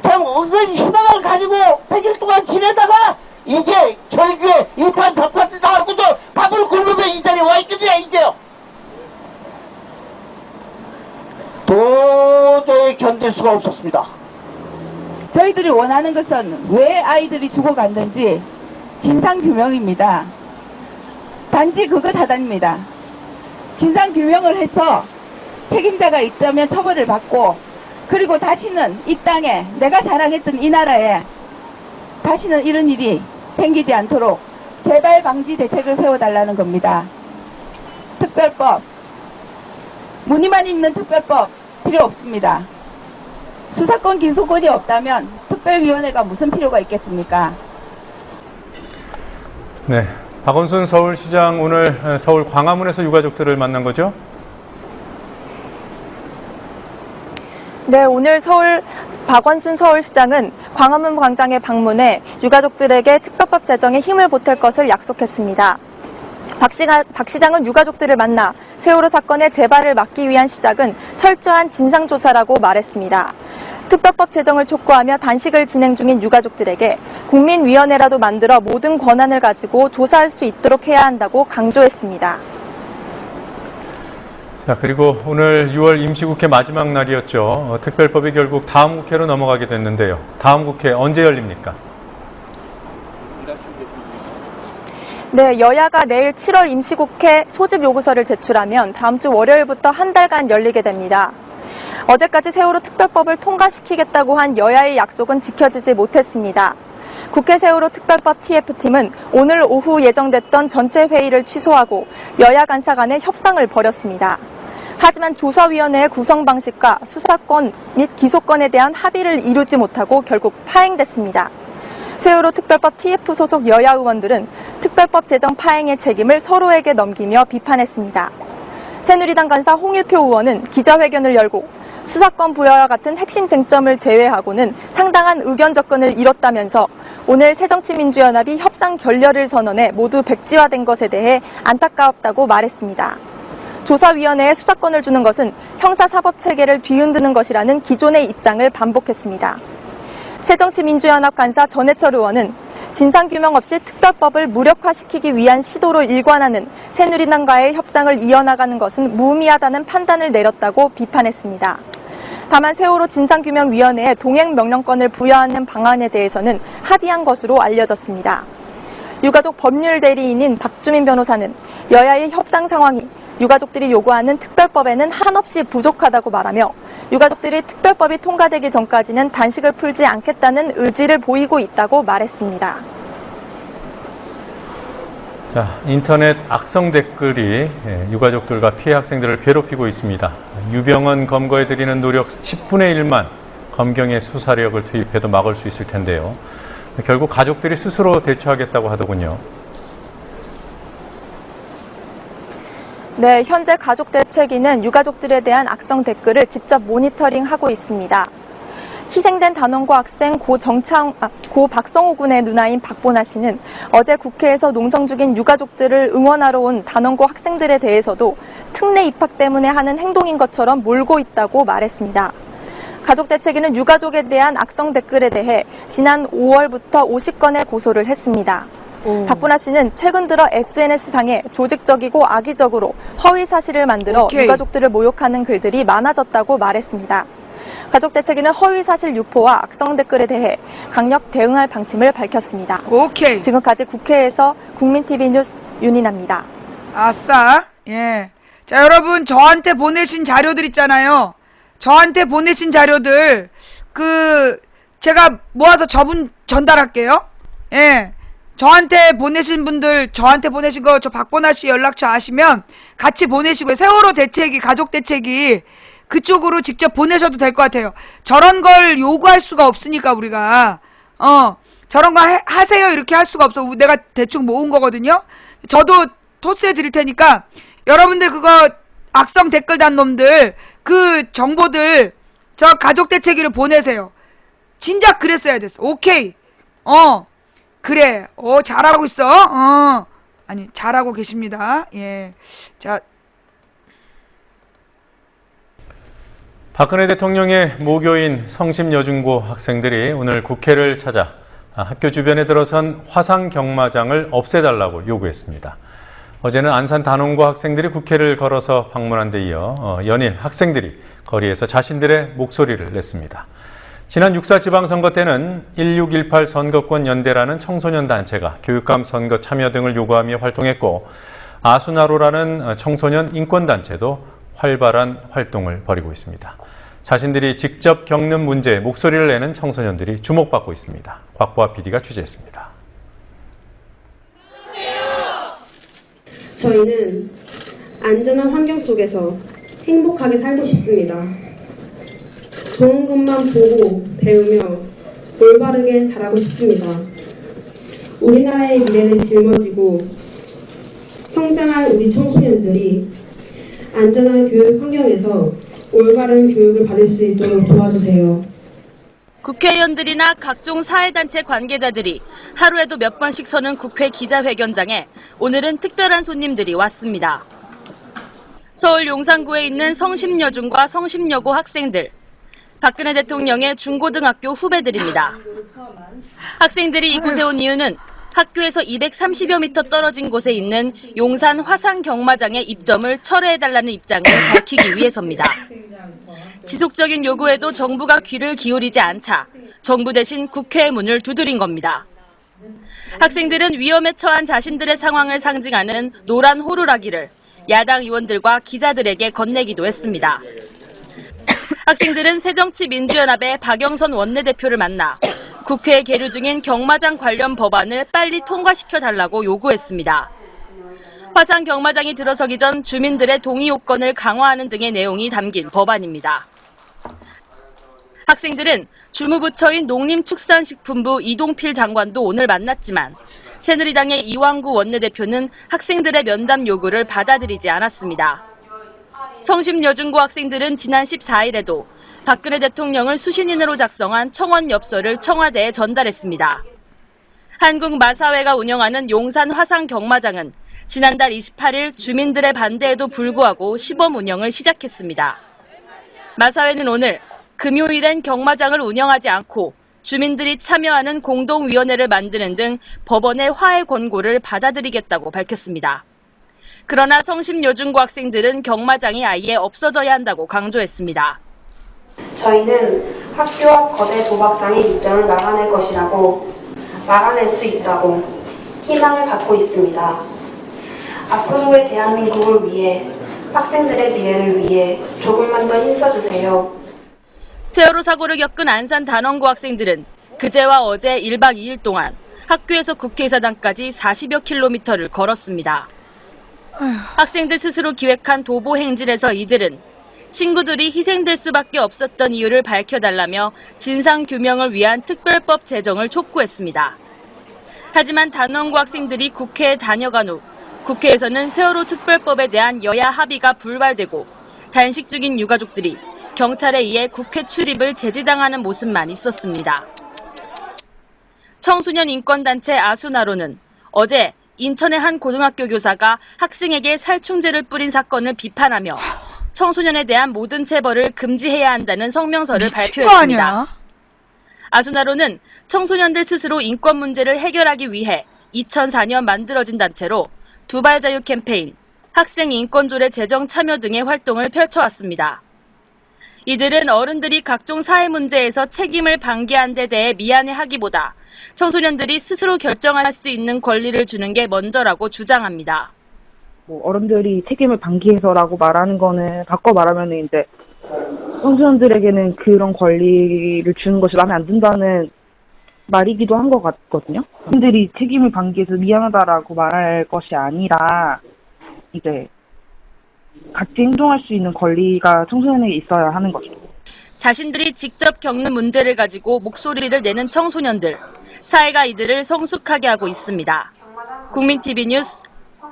참 희망을 가지고 100일 동안 지내다가 이제 절규에 일판 잡판 다 하고도 밥을 굶으며 이 자리에 와 있거든요. 이게요. 도저히 견딜 수가 없었습니다. 저희들이 원하는 것은 왜 아이들이 죽어갔는지 진상규명입니다. 단지 그것 하나입니다. 진상규명을 해서 책임자가 있다면 처벌을 받고, 그리고 다시는 이 땅에, 내가 사랑했던 이 나라에 다시는 이런 일이 생기지 않도록 재발 방지 대책을 세워달라는 겁니다. 특별법, 무늬만 있는 특별법 필요 없습니다. 수사권 기소권이 없다면 특별위원회가 무슨 필요가 있겠습니까? 네, 박원순 서울시장 오늘 서울 광화문에서 유가족들을 만난 거죠? 네, 오늘 박원순 서울시장은 광화문 광장에 방문해 유가족들에게 특별법 제정에 힘을 보탤 것을 약속했습니다. 박 시장은 유가족들을 만나 세월호 사건의 재발을 막기 위한 시작은 철저한 진상조사라고 말했습니다. 특별법 제정을 촉구하며 단식을 진행 중인 유가족들에게 국민위원회라도 만들어 모든 권한을 가지고 조사할 수 있도록 해야 한다고 강조했습니다. 자, 그리고 오늘 6월 임시국회 마지막 날이었죠. 특별법이 결국 다음 국회로 넘어가게 됐는데요. 다음 국회 언제 열립니까? 네, 여야가 내일 7월 임시국회 소집 요구서를 제출하면 다음 주 월요일부터 한 달간 열리게 됩니다. 어제까지 세월호 특별법을 통과시키겠다고 한 여야의 약속은 지켜지지 못했습니다. 국회 세월호 특별법 TF팀은 오늘 오후 예정됐던 전체 회의를 취소하고 여야 간사 간의 협상을 벌였습니다. 하지만 조사위원회의 구성 방식과 수사권 및 기소권에 대한 합의를 이루지 못하고 결국 파행됐습니다. 세월호 특별법 TF 소속 여야 의원들은 특별법 제정 파행의 책임을 서로에게 넘기며 비판했습니다. 새누리당 간사 홍일표 의원은 기자회견을 열고 수사권 부여와 같은 핵심 쟁점을 제외하고는 상당한 의견 접근을 이뤘다면서 오늘 새정치민주연합이 협상 결렬을 선언해 모두 백지화된 것에 대해 안타깝다고 말했습니다. 조사위원회에 수사권을 주는 것은 형사사법체계를 뒤흔드는 것이라는 기존의 입장을 반복했습니다. 새정치민주연합 간사 전해철 의원은 진상규명 없이 특별법을 무력화시키기 위한 시도로 일관하는 새누리당과의 협상을 이어나가는 것은 무의미하다는 판단을 내렸다고 비판했습니다. 다만 세월호 진상규명위원회에 동행명령권을 부여하는 방안에 대해서는 합의한 것으로 알려졌습니다. 유가족 법률 대리인인 박주민 변호사는 여야의 협상 상황이 유가족들이 요구하는 특별법에는 한없이 부족하다고 말하며 유가족들이 특별법이 통과되기 전까지는 단식을 풀지 않겠다는 의지를 보이고 있다고 말했습니다. 자, 인터넷 악성 댓글이 유가족들과 피해 학생들을 괴롭히고 있습니다. 유병헌 검거에 들이는 노력 10분의 1만 검경의 수사력을 투입해도 막을 수 있을 텐데요. 결국 가족들이 스스로 대처하겠다고 하더군요. 네, 현재 가족대책위는 유가족들에 대한 악성 댓글을 직접 모니터링하고 있습니다. 희생된 단원고 학생 고 박성호 군의 누나인 박보나 씨는 어제 국회에서 농성 중인 유가족들을 응원하러 온 단원고 학생들에 대해서도 특례 입학 때문에 하는 행동인 것처럼 몰고 있다고 말했습니다. 가족대책위는 유가족에 대한 악성 댓글에 대해 지난 5월부터 50건의 고소를 했습니다. 박보나 씨는 최근 들어 SNS상에 조직적이고 악의적으로 허위 사실을 만들어 유가족들을 모욕하는 글들이 많아졌다고 말했습니다. 가족대책위는 허위 사실 유포와 악성 댓글에 대해 강력 대응할 방침을 밝혔습니다. 지금까지 국회에서 국민TV 뉴스 윤인아입니다. 아싸. 예. 자, 여러분, 저한테 보내신 자료들 있잖아요. 저한테 보내신 자료들, 제가 모아서 저분 전달할게요. 예. 저한테 보내신 분들, 저한테 보내신 거, 저 박보나 씨 연락처 아시면 같이 보내시고요. 세월호 대책위, 가족 대책위, 그쪽으로 직접 보내셔도 될 것 같아요. 저런 걸 요구할 수가 없으니까 우리가 저런 거 하세요 이렇게 할 수가 없어. 내가 대충 모은 거거든요. 저도 토스해 드릴 테니까 여러분들 그거 악성 댓글 단 놈들 그 정보들 저 가족대책위로 보내세요. 진작 그랬어야 됐어. 오케이. 그래. 잘하고 있어. 아니 잘하고 계십니다. 예. 자. 박근혜 대통령의 모교인 성심여중고 학생들이 오늘 국회를 찾아 학교 주변에 들어선 화상 경마장을 없애달라고 요구했습니다. 어제는 안산 단원고 학생들이 국회를 걸어서 방문한 데 이어 연일 학생들이 거리에서 자신들의 목소리를 냈습니다. 지난 6.4 지방선거 때는 1618 선거권 연대라는 청소년 단체가 교육감 선거 참여 등을 요구하며 활동했고 아수나로라는 청소년 인권단체도 활발한 활동을 벌이고 있습니다. 자신들이 직접 겪는 문제에 목소리를 내는 청소년들이 주목받고 있습니다. 곽보아 PD가 취재했습니다. 저희는 안전한 환경 속에서 행복하게 살고 싶습니다. 좋은 것만 보고 배우며 올바르게 자라고 싶습니다. 우리나라의 미래는 짊어지고 성장할 우리 청소년들이 안전한 교육 환경에서 올바른 교육을 받을 수 있도록 도와주세요. 국회의원들이나 각종 사회단체 관계자들이 하루에도 몇 번씩 서는 국회 기자회견장에 오늘은 특별한 손님들이 왔습니다. 서울 용산구에 있는 성심여중과 성심여고 학생들, 박근혜 대통령의 중고등학교 후배들입니다. 학생들이 이곳에 온 이유는 학교에서 230여 미터 떨어진 곳에 있는 용산 화상 경마장의 입점을 철회해달라는 입장을 밝히기 위해서입니다. 지속적인 요구에도 정부가 귀를 기울이지 않자 정부 대신 국회의 문을 두드린 겁니다. 학생들은 위험에 처한 자신들의 상황을 상징하는 노란 호루라기를 야당 의원들과 기자들에게 건네기도 했습니다. 학생들은 새정치민주연합의 박영선 원내대표를 만나 국회에 계류 중인 경마장 관련 법안을 빨리 통과시켜달라고 요구했습니다. 화상 경마장이 들어서기 전 주민들의 동의 요건을 강화하는 등의 내용이 담긴 법안입니다. 학생들은 주무부처인 농림축산식품부 이동필 장관도 오늘 만났지만 새누리당의 이왕구 원내대표는 학생들의 면담 요구를 받아들이지 않았습니다. 성심여중고 학생들은 지난 14일에도 박근혜 대통령을 수신인으로 작성한 청원 엽서를 청와대에 전달했습니다. 한국마사회가 운영하는 용산 화상 경마장은 지난달 28일 주민들의 반대에도 불구하고 시범 운영을 시작했습니다. 마사회는 오늘 금요일엔 경마장을 운영하지 않고 주민들이 참여하는 공동위원회를 만드는 등 법원의 화해 권고를 받아들이겠다고 밝혔습니다. 그러나 성심여중고 학생들은 경마장이 아예 없어져야 한다고 강조했습니다. 저희는 학교 앞 거대 도박장의 입점을 막아낼 것이라고 막아낼 수 있다고 희망을 갖고 있습니다. 앞으로의 대한민국을 위해 학생들의 미래를 위해 조금만 더 힘써주세요. 세월호 사고를 겪은 안산 단원고 학생들은 그제와 어제 1박 2일 동안 학교에서 국회의사당까지 40여 킬로미터를 걸었습니다. 학생들 스스로 기획한 도보 행진에서 이들은 친구들이 희생될 수밖에 없었던 이유를 밝혀달라며 진상규명을 위한 특별법 제정을 촉구했습니다. 하지만 단원고 학생들이 국회에 다녀간 후 국회에서는 세월호 특별법에 대한 여야 합의가 불발되고 단식 중인 유가족들이 경찰에 의해 국회 출입을 제지당하는 모습만 있었습니다. 청소년 인권단체 아수나로는 어제 인천의 한 고등학교 교사가 학생에게 살충제를 뿌린 사건을 비판하며 청소년에 대한 모든 체벌을 금지해야 한다는 성명서를 발표했습니다. 아수나로는 청소년들 스스로 인권 문제를 해결하기 위해 2004년 만들어진 단체로 두발자유 캠페인, 학생 인권조례 제정 참여 등의 활동을 펼쳐왔습니다. 이들은 어른들이 각종 사회 문제에서 책임을 방기한 데 대해 미안해하기보다 청소년들이 스스로 결정할 수 있는 권리를 주는 게 먼저라고 주장합니다. 어른들이 책임을 방기해서라고 말하는 거는 바꿔 말하면 이제 청소년들에게는 그런 권리를 주는 것이 마음에 안 든다는 말이기도 한 것 같거든요. 어른들이 책임을 방기해서 미안하다라고 말할 것이 아니라 이제 같이 행동할 수 있는 권리가 청소년에게 있어야 하는 거죠. 자신들이 직접 겪는 문제를 가지고 목소리를 내는 청소년들. 사회가 이들을 성숙하게 하고 있습니다. 국민TV 뉴스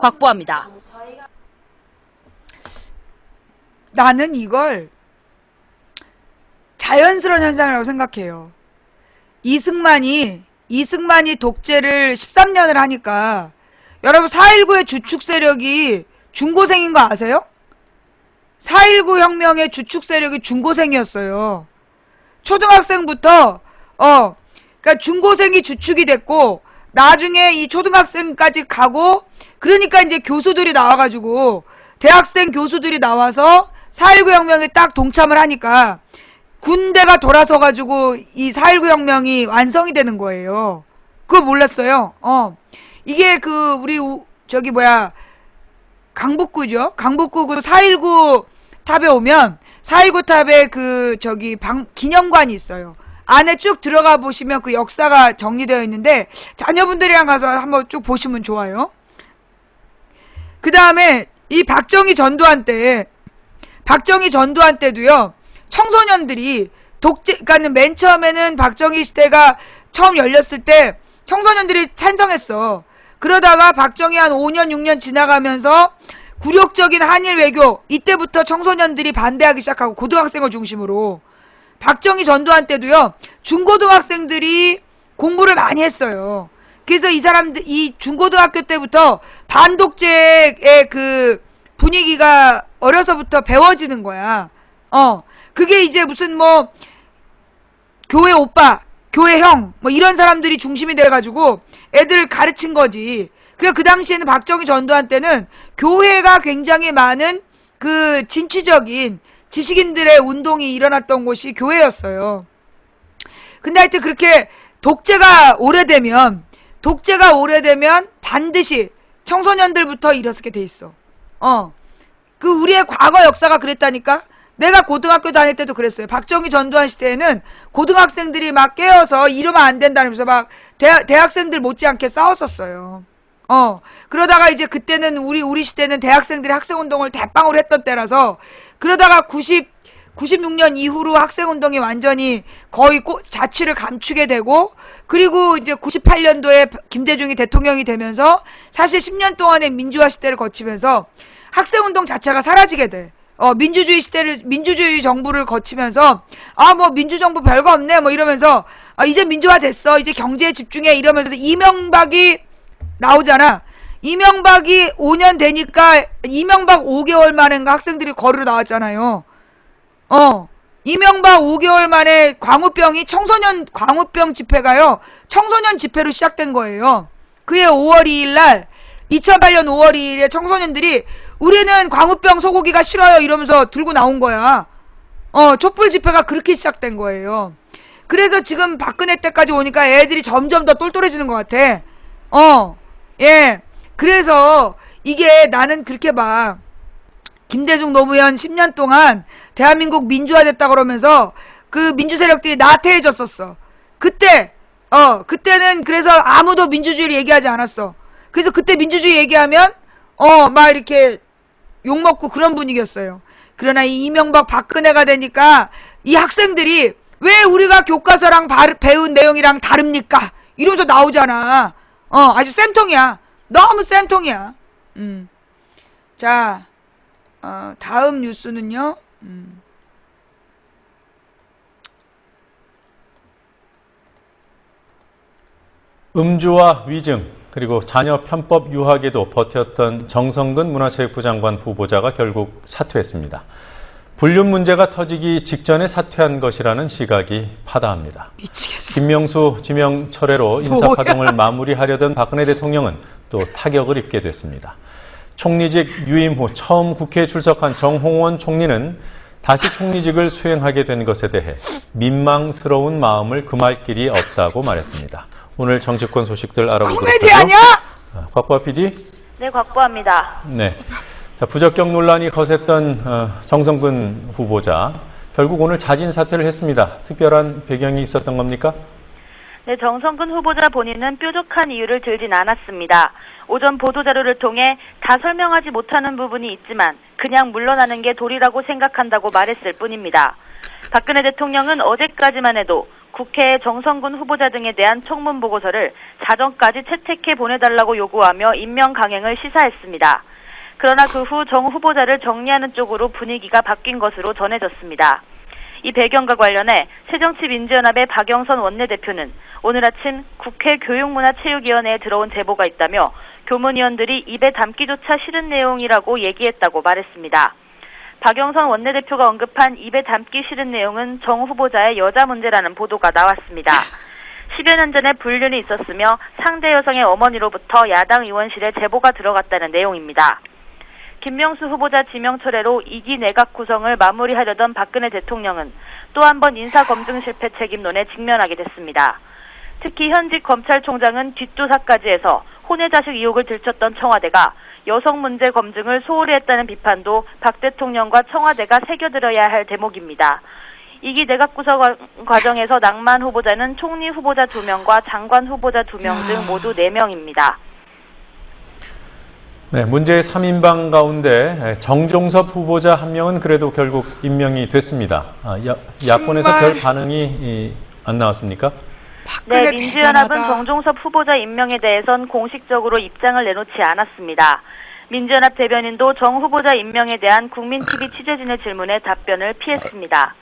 곽보아입니다. 나는 이걸 자연스러운 현상이라고 생각해요. 이승만이 독재를 13년을 하니까 여러분 4.19의 주축 세력이 중고생인 거 아세요? 4.19 혁명의 주축 세력이 중고생이었어요. 초등학생부터 그러니까 중고생이 주축이 됐고 나중에 이 초등학생까지 가고 그러니까 이제 교수들이 나와가지고 대학생 교수들이 나와서 4.19 혁명에 딱 동참을 하니까 군대가 돌아서가지고 이 4.19 혁명이 완성이 되는 거예요. 그거 몰랐어요. 이게 강북구죠. 강북구 그 4.19 탑에 오면 4.19 탑에 기념관이 있어요. 안에 쭉 들어가 보시면 그 역사가 정리되어 있는데 자녀분들이랑 가서 한번 쭉 보시면 좋아요. 그 다음에 이 박정희 전두환 때도요. 청소년들이 그러니까 맨 처음에는 박정희 시대가 처음 열렸을 때 청소년들이 찬성했어. 그러다가 박정희 한 5년 6년 지나가면서 굴욕적인 한일 외교 이때부터 청소년들이 반대하기 시작하고 고등학생을 중심으로 박정희 전두환 때도요. 중고등학생들이 공부를 많이 했어요. 그래서 이 중고등학교 때부터 반독재의 그 분위기가 어려서부터 배워지는 거야. 그게 이제 무슨 교회 오빠, 교회 형, 이런 사람들이 중심이 돼가지고 애들을 가르친 거지. 그래, 그 당시에는 박정희 전두환 때는 교회가 굉장히 많은 그 진취적인 지식인들의 운동이 일어났던 곳이 교회였어요. 근데 하여튼 그렇게 독재가 오래되면 반드시 청소년들부터 일어서게 돼 있어. 우리의 과거 역사가 그랬다니까? 내가 고등학교 다닐 때도 그랬어요. 박정희 전두환 시대에는 고등학생들이 막 깨어서 이러면 안 된다면서 막 대학생들 못지않게 싸웠었어요. 그러다가 이제 그때는 우리 시대는 대학생들이 학생운동을 대빵으로 했던 때라서 그러다가 96년 이후로 학생운동이 완전히 거의 자취를 감추게 되고 그리고 이제 98년도에 김대중이 대통령이 되면서 사실 10년 동안의 민주화 시대를 거치면서 학생운동 자체가 사라지게 돼. 민주주의 정부를 거치면서 민주정부 별거 없네 이러면서 이제 민주화 됐어 이제 경제에 집중해 이러면서 이명박이 나오잖아. 이명박이 5년 되니까 이명박 5개월 만에 학생들이 거리로 나왔잖아요. 이명박 5개월 만에 광우병 집회가요 청소년 집회로 시작된 거예요. 그해 5월 2일 2008년 5월 2일에 청소년들이 우리는 광우병 소고기가 싫어요 이러면서 들고 나온 거야. 촛불 집회가 그렇게 시작된 거예요. 그래서 지금 박근혜 때까지 오니까 애들이 점점 더 똘똘해지는 것 같아. 예. 그래서 이게 나는 그렇게 봐. 김대중 노무현 10년 동안 대한민국 민주화됐다 그러면서 그 민주 세력들이 나태해졌었어. 그때는 그래서 아무도 민주주의를 얘기하지 않았어. 그래서 그때 민주주의 얘기하면 막 이렇게 욕먹고 그런 분위기였어요. 그러나 이 이명박 박근혜가 되니까 이 학생들이 왜 우리가 교과서랑 배운 내용이랑 다릅니까? 이러면서 나오잖아. 아주 쌤통이야. 너무 쌤통이야. 자, 다음 뉴스는요. 음주와 위증 그리고 자녀 편법 유학에도 버텼던 정성근 문화체육부 장관 후보자가 결국 사퇴했습니다. 불륜 문제가 터지기 직전에 사퇴한 것이라는 시각이 파다합니다. 미치겠어. 김명수 지명 철회로 인사파동을 마무리하려던 박근혜 대통령은 또 타격을 입게 됐습니다. 총리직 유임 후 처음 국회에 출석한 정홍원 총리는 다시 총리직을 수행하게 된 것에 대해 민망스러운 마음을 금할 길이 없다고 말했습니다. 오늘 정치권 소식들 알아보도록 하죠. 코미디 아니야? 곽보아 PD? 네, 곽보아입니다. 네. 자, 부적격 논란이 거셌던 정성근 후보자. 결국 오늘 자진 사퇴를 했습니다. 특별한 배경이 있었던 겁니까? 네, 정성근 후보자 본인은 뾰족한 이유를 들진 않았습니다. 오전 보도자료를 통해 다 설명하지 못하는 부분이 있지만 그냥 물러나는 게 도리라고 생각한다고 말했을 뿐입니다. 박근혜 대통령은 어제까지만 해도 국회에 정성근 후보자 등에 대한 청문 보고서를 자정까지 채택해 보내달라고 요구하며 임명 강행을 시사했습니다. 그러나 그 후 정 후보자를 정리하는 쪽으로 분위기가 바뀐 것으로 전해졌습니다. 이 배경과 관련해 새정치민주연합의 박영선 원내대표는 오늘 아침 국회 교육문화체육위원회에 들어온 제보가 있다며 교문위원들이 입에 담기조차 싫은 내용이라고 얘기했다고 말했습니다. 박영선 원내대표가 언급한 입에 담기 싫은 내용은 정 후보자의 여자 문제라는 보도가 나왔습니다. 10여 년 전에 불륜이 있었으며 상대 여성의 어머니로부터 야당 의원실에 제보가 들어갔다는 내용입니다. 김명수 후보자 지명 철회로 2기 내각 구성을 마무리하려던 박근혜 대통령은 또 한 번 인사검증 실패 책임론에 직면하게 됐습니다. 특히 현직 검찰총장은 뒷조사까지 해서 혼외자식 의혹을 들췄던 청와대가 여성 문제 검증을 소홀히 했다는 비판도 박 대통령과 청와대가 새겨들어야 할 대목입니다. 2기 내각 구성 과정에서 낭만 후보자는 총리 후보자 2명과 장관 후보자 2명 등 모두 4명입니다. 네, 문제의 3인방 가운데 정종섭 후보자 1명은 그래도 결국 임명이 됐습니다. 야권에서 별 반응이 안 나왔습니까? 네, 민주연합은 정종섭 후보자 임명에 대해선 공식적으로 입장을 내놓지 않았습니다. 민주연합 대변인도 정 후보자 임명에 대한 국민TV 취재진의 질문에 답변을 피했습니다.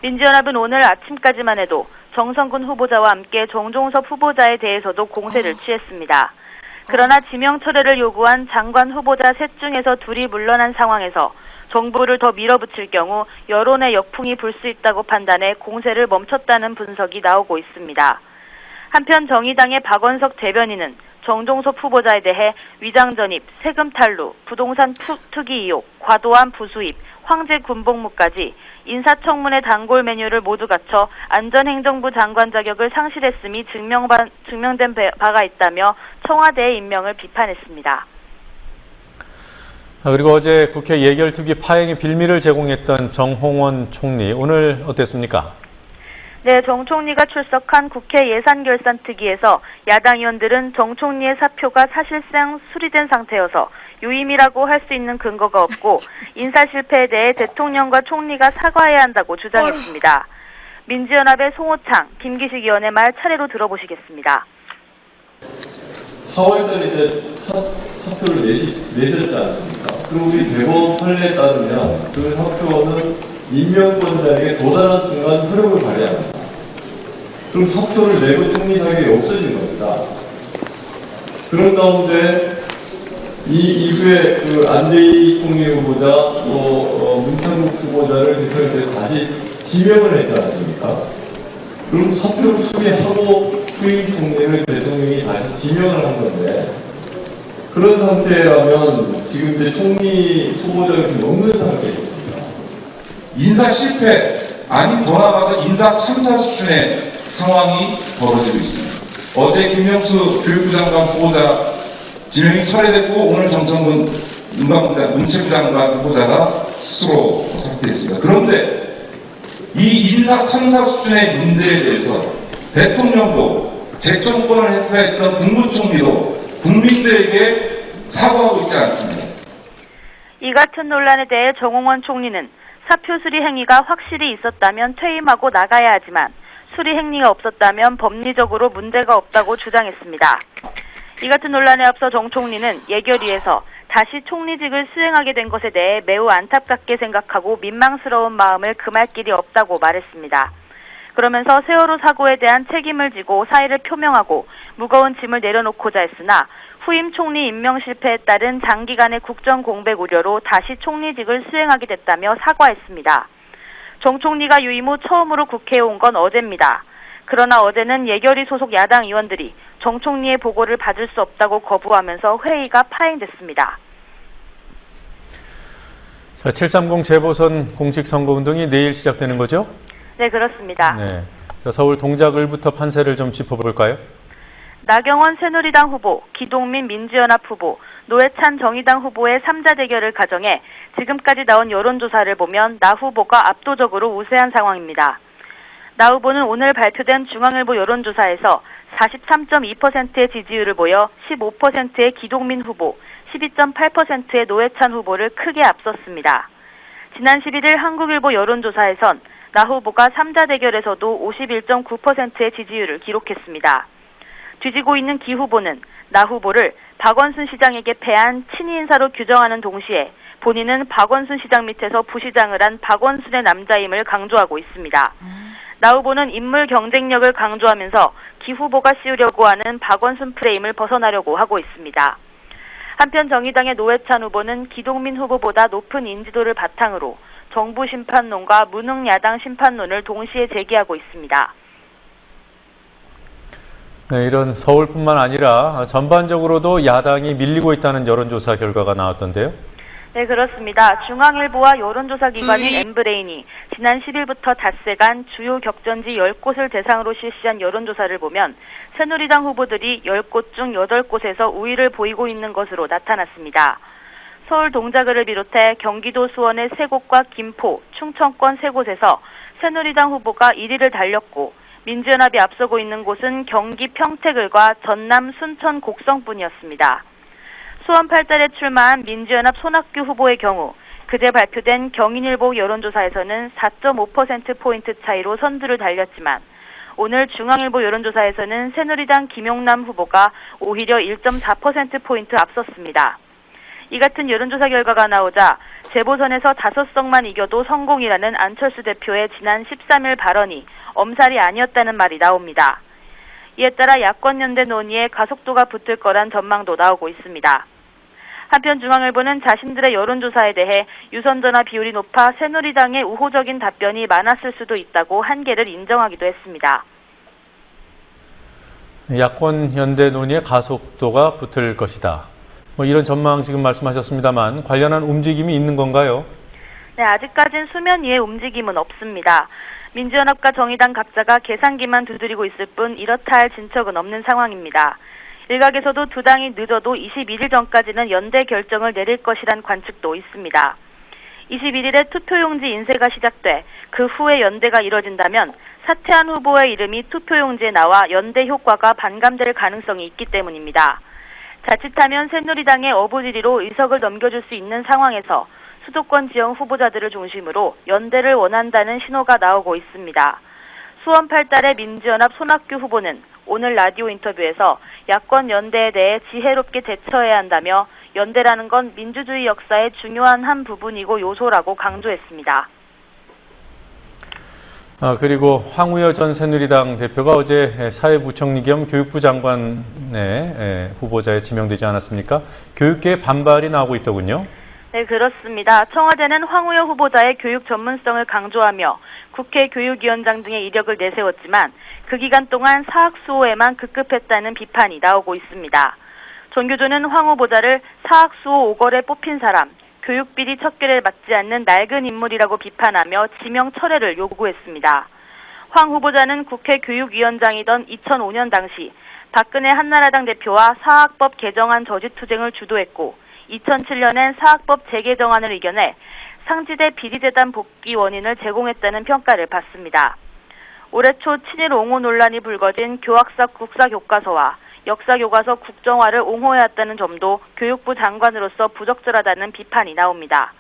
민주연합은 오늘 아침까지만 해도 정성근 후보자와 함께 정종섭 후보자에 대해서도 공세를 취했습니다. 그러나 지명 철회를 요구한 장관 후보자 셋 중에서 둘이 물러난 상황에서 정부를 더 밀어붙일 경우 여론의 역풍이 불 수 있다고 판단해 공세를 멈췄다는 분석이 나오고 있습니다. 한편 정의당의 박원석 대변인은 정종섭 후보자에 대해 위장 전입, 세금 탈루, 부동산 투기 의혹, 과도한 부수입, 황제 군복무까지 인사청문회 단골 메뉴를 모두 갖춰 안전행정부 장관 자격을 상실했음이 증명된 바가 있다며 청와대의 임명을 비판했습니다. 그리고 어제 국회 예결특위 파행의 빌미를 제공했던 정홍원 총리, 오늘 어땠습니까? 네, 정 총리가 출석한 국회 예산결산특위에서 야당 의원들은 정 총리의 사표가 사실상 수리된 상태여서 유임이라고 할 수 있는 근거가 없고 인사 실패에 대해 대통령과 총리가 사과해야 한다고 주장했습니다. 민주연합의 송호창, 김기식 의원의 말 차례로 들어보시겠습니다. 4월달에 이제 사표를 내셨지 않습니까? 그럼 우리 대법 판례에 따르면 그 사표는 임명권자에게 도달한 순간 효력을 발휘합니다. 그럼 사표를 내고 총리 자격이 없어진 겁니다. 그런 가운데 이 이후에 그 안대희 총리 후보자 또 문창국 후보자를 대통령께서 다시 지명을 했지 않습니까? 그럼 사표를 수리하고 후임 총리를 대통령이 다시 지명을 한 건데 그런 상태라면 지금 이제 총리 후보자가 지금 없는 상태입니다. 인사 실패 아니 더 나아가서 인사 참사 수준의 상황이 벌어지고 있습니다. 어제 김명수 교육부 장관 후보자 지명이 철회됐고 오늘 정성근 문체부 장관 후보자가 스스로 사퇴했습니다. 그런데 이 인사 참사 수준의 문제에 대해서 대통령도 재정권을 행사했던 국무총리도 국민들에게 사과하고 있지 않습니다. 이 같은 논란에 대해 정홍원 총리는 사표 수리 행위가 확실히 있었다면 퇴임하고 나가야 하지만 수리 행위가 없었다면 법리적으로 문제가 없다고 주장했습니다. 이 같은 논란에 앞서 정 총리는 예결위에서 다시 총리직을 수행하게 된 것에 대해 매우 안타깝게 생각하고 민망스러운 마음을 금할 길이 없다고 말했습니다. 그러면서 세월호 사고에 대한 책임을 지고 사의를 표명하고 무거운 짐을 내려놓고자 했으나 후임 총리 임명 실패에 따른 장기간의 국정 공백 우려로 다시 총리직을 수행하게 됐다며 사과했습니다. 정 총리가 유임 후 처음으로 국회에 온 건 어제입니다. 그러나 어제는 예결위 소속 야당 의원들이 정 총리의 보고를 받을 수 없다고 거부하면서 회의가 파행됐습니다. 자, 730 재보선 공식선거운동이 내일 시작되는 거죠? 네, 그렇습니다. 네. 자, 서울 동작을부터 판세를 좀 짚어볼까요? 나경원 새누리당 후보, 기동민 민주연합 후보, 노회찬 정의당 후보의 3자 대결을 가정해 지금까지 나온 여론조사를 보면 나 후보가 압도적으로 우세한 상황입니다. 나 후보는 오늘 발표된 중앙일보 여론조사에서 43.2%의 지지율을 보여 15%의 기동민 후보, 12.8%의 노회찬 후보를 크게 앞섰습니다. 지난 11일 한국일보 여론조사에선 나 후보가 3자 대결에서도 51.9%의 지지율을 기록했습니다. 뒤지고 있는 기 후보는 나 후보를 박원순 시장에게 패한 친위 인사로 규정하는 동시에 본인은 박원순 시장 밑에서 부시장을 한 박원순의 남자임을 강조하고 있습니다. 나 후보는 인물 경쟁력을 강조하면서 기 후보가 씌우려고 하는 박원순 프레임을 벗어나려고 하고 있습니다. 한편 정의당의 노회찬 후보는 기동민 후보보다 높은 인지도를 바탕으로 정부 심판론과 무능 야당 심판론을 동시에 제기하고 있습니다. 네, 이런 서울뿐만 아니라 전반적으로도 야당이 밀리고 있다는 여론조사 결과가 나왔던데요. 네, 그렇습니다. 중앙일보와 여론조사 기관인 엠브레인이 지난 10일부터 닷새간 주요 격전지 10곳을 대상으로 실시한 여론조사를 보면 새누리당 후보들이 10곳 중 8곳에서 우위를 보이고 있는 것으로 나타났습니다. 서울 동작을을 비롯해 경기도 수원의 3곳과 김포, 충청권 3곳에서 새누리당 후보가 1위를 달렸고 민주연합이 앞서고 있는 곳은 경기 평택을과 전남 순천 곡성뿐이었습니다. 수원 8달에 출마한 민주연합 손학규 후보의 경우 그제 발표된 경인일보 여론조사에서는 4.5%포인트 차이로 선두를 달렸지만 오늘 중앙일보 여론조사에서는 새누리당 김용남 후보가 오히려 1.4%포인트 앞섰습니다. 이 같은 여론조사 결과가 나오자 재보선에서 5석만 이겨도 성공이라는 안철수 대표의 지난 13일 발언이 엄살이 아니었다는 말이 나옵니다. 이에 따라 야권연대 논의에 가속도가 붙을 거란 전망도 나오고 있습니다. 한편 중앙일보는 자신들의 여론조사에 대해 유선전화 비율이 높아 새누리당의 우호적인 답변이 많았을 수도 있다고 한계를 인정하기도 했습니다. 야권 연대 논의에 가속도가 붙을 것이다. 이런 전망 지금 말씀하셨습니다만 관련한 움직임이 있는 건가요? 네, 아직까진 수면 위에 움직임은 없습니다. 민주연합과 정의당 각자가 계산기만 두드리고 있을 뿐 이렇다 할 진척은 없는 상황입니다. 일각에서도 두 당이 늦어도 21일 전까지는 연대 결정을 내릴 것이란 관측도 있습니다. 21일에 투표용지 인쇄가 시작돼 그 후에 연대가 이뤄진다면 사퇴한 후보의 이름이 투표용지에 나와 연대 효과가 반감될 가능성이 있기 때문입니다. 자칫하면 새누리당의 어부지리로 의석을 넘겨줄 수 있는 상황에서 수도권 지역 후보자들을 중심으로 연대를 원한다는 신호가 나오고 있습니다. 수원 8달의 민주연합 손학규 후보는 오늘 라디오 인터뷰에서 야권 연대에 대해 지혜롭게 대처해야 한다며 연대라는 건 민주주의 역사의 중요한 한 부분이고 요소라고 강조했습니다. 그리고 황우여 전 새누리당 대표가 어제 사회부총리 겸 교육부 장관의 후보자에 지명되지 않았습니까? 교육계의 반발이 나오고 있더군요. 네, 그렇습니다. 청와대는 황우여 후보자의 교육 전문성을 강조하며 국회 교육위원장 등의 이력을 내세웠지만 그 기간 동안 사학수호에만 급급했다는 비판이 나오고 있습니다. 전교조는 황 후보자를 사학수호 5걸에 뽑힌 사람, 교육비리 척결에 맞지 않는 낡은 인물이라고 비판하며 지명 철회를 요구했습니다. 황 후보자는 국회 교육위원장이던 2005년 당시 박근혜 한나라당 대표와 사학법 개정안 저지투쟁을 주도했고 2007년엔 사학법 재개정안을 이겨내 상지대 비리재단 복귀 원인을 제공했다는 평가를 받습니다. 올해 초 친일 옹호 논란이 불거진 교학사 국사교과서와 역사교과서 국정화를 옹호해왔다는 점도 교육부 장관으로서 부적절하다는 비판이 나옵니다.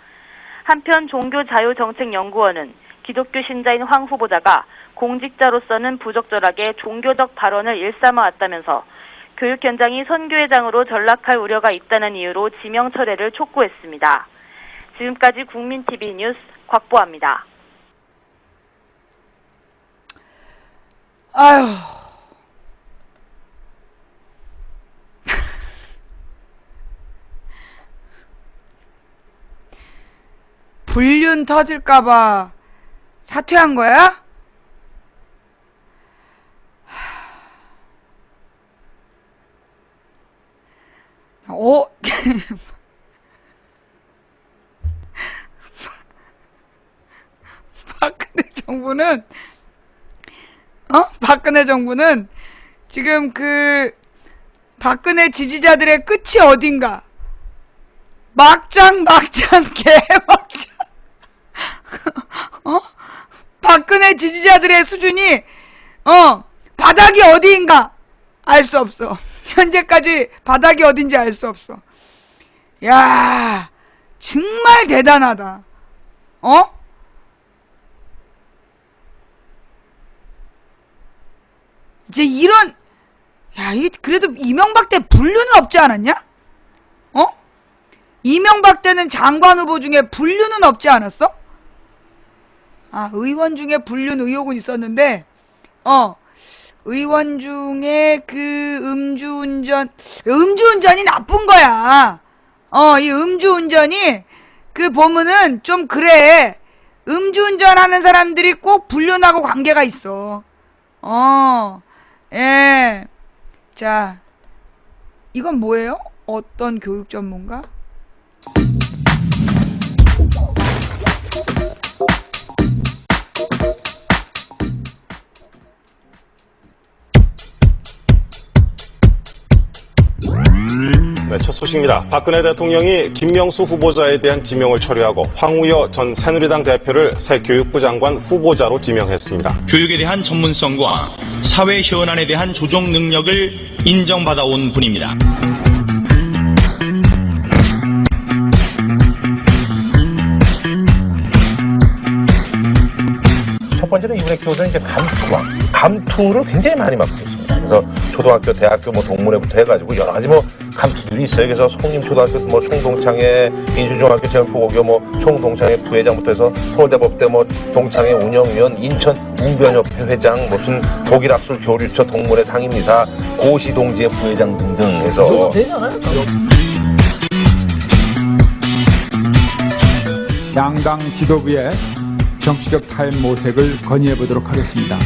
한편 종교자유정책연구원은 기독교 신자인 황 후보자가 공직자로서는 부적절하게 종교적 발언을 일삼아왔다면서 교육 현장이 선교회장으로 전락할 우려가 있다는 이유로 지명 철회를 촉구했습니다. 지금까지 국민TV 뉴스 곽보아입니다. 아휴. 불륜 터질까봐 사퇴한 거야? 박근혜 정부는 지금 박근혜 지지자들의 끝이 어딘가? 막장 개막장. 박근혜 지지자들의 수준이 바닥이 어디인가 알 수 없어. 현재까지 바닥이 어딘지 알 수 없어. 야, 정말 대단하다. 이제 이런, 야, 그래도 이명박 때 분류는 없지 않았냐? 이명박 때는 장관 후보 중에 분류는 없지 않았어? 아, 의원 중에 분류는 의혹은 있었는데, 의원 중에 그 음주운전이 나쁜 거야. 이 음주운전이 그 보면은 좀 그래. 음주운전 하는 사람들이 꼭 불륜하고 관계가 있어. 예. 자, 이건 뭐예요? 어떤 교육 전문가? 네, 첫 소식입니다. 박근혜 대통령이 김명수 후보자에 대한 지명을 처리하고 황우여 전 새누리당 대표를 새 교육부 장관 후보자로 지명했습니다. 교육에 대한 전문성과 사회 현안에 대한 조정 능력을 인정받아온 분입니다. 첫 번째는 이번에 키워드는 이제 감투를 굉장히 많이 맡고 있습니다. 그래서 초등학교, 대학교, 동문회부터 해가지고 여러 가지 감투들이 있어요. 그래서 송림초등학교 총동창회, 인수중학교 제일포고교 총동창회 부회장부터 해서 서울대법대 동창회 운영위원, 인천 웅변협회 회장, 무슨 독일학술 교류처 동문회 상임이사, 고시동지회 부회장 등등 해서 되잖아요. 양당 지도부의 정치적 탈모색을 건의해 보도록 하겠습니다.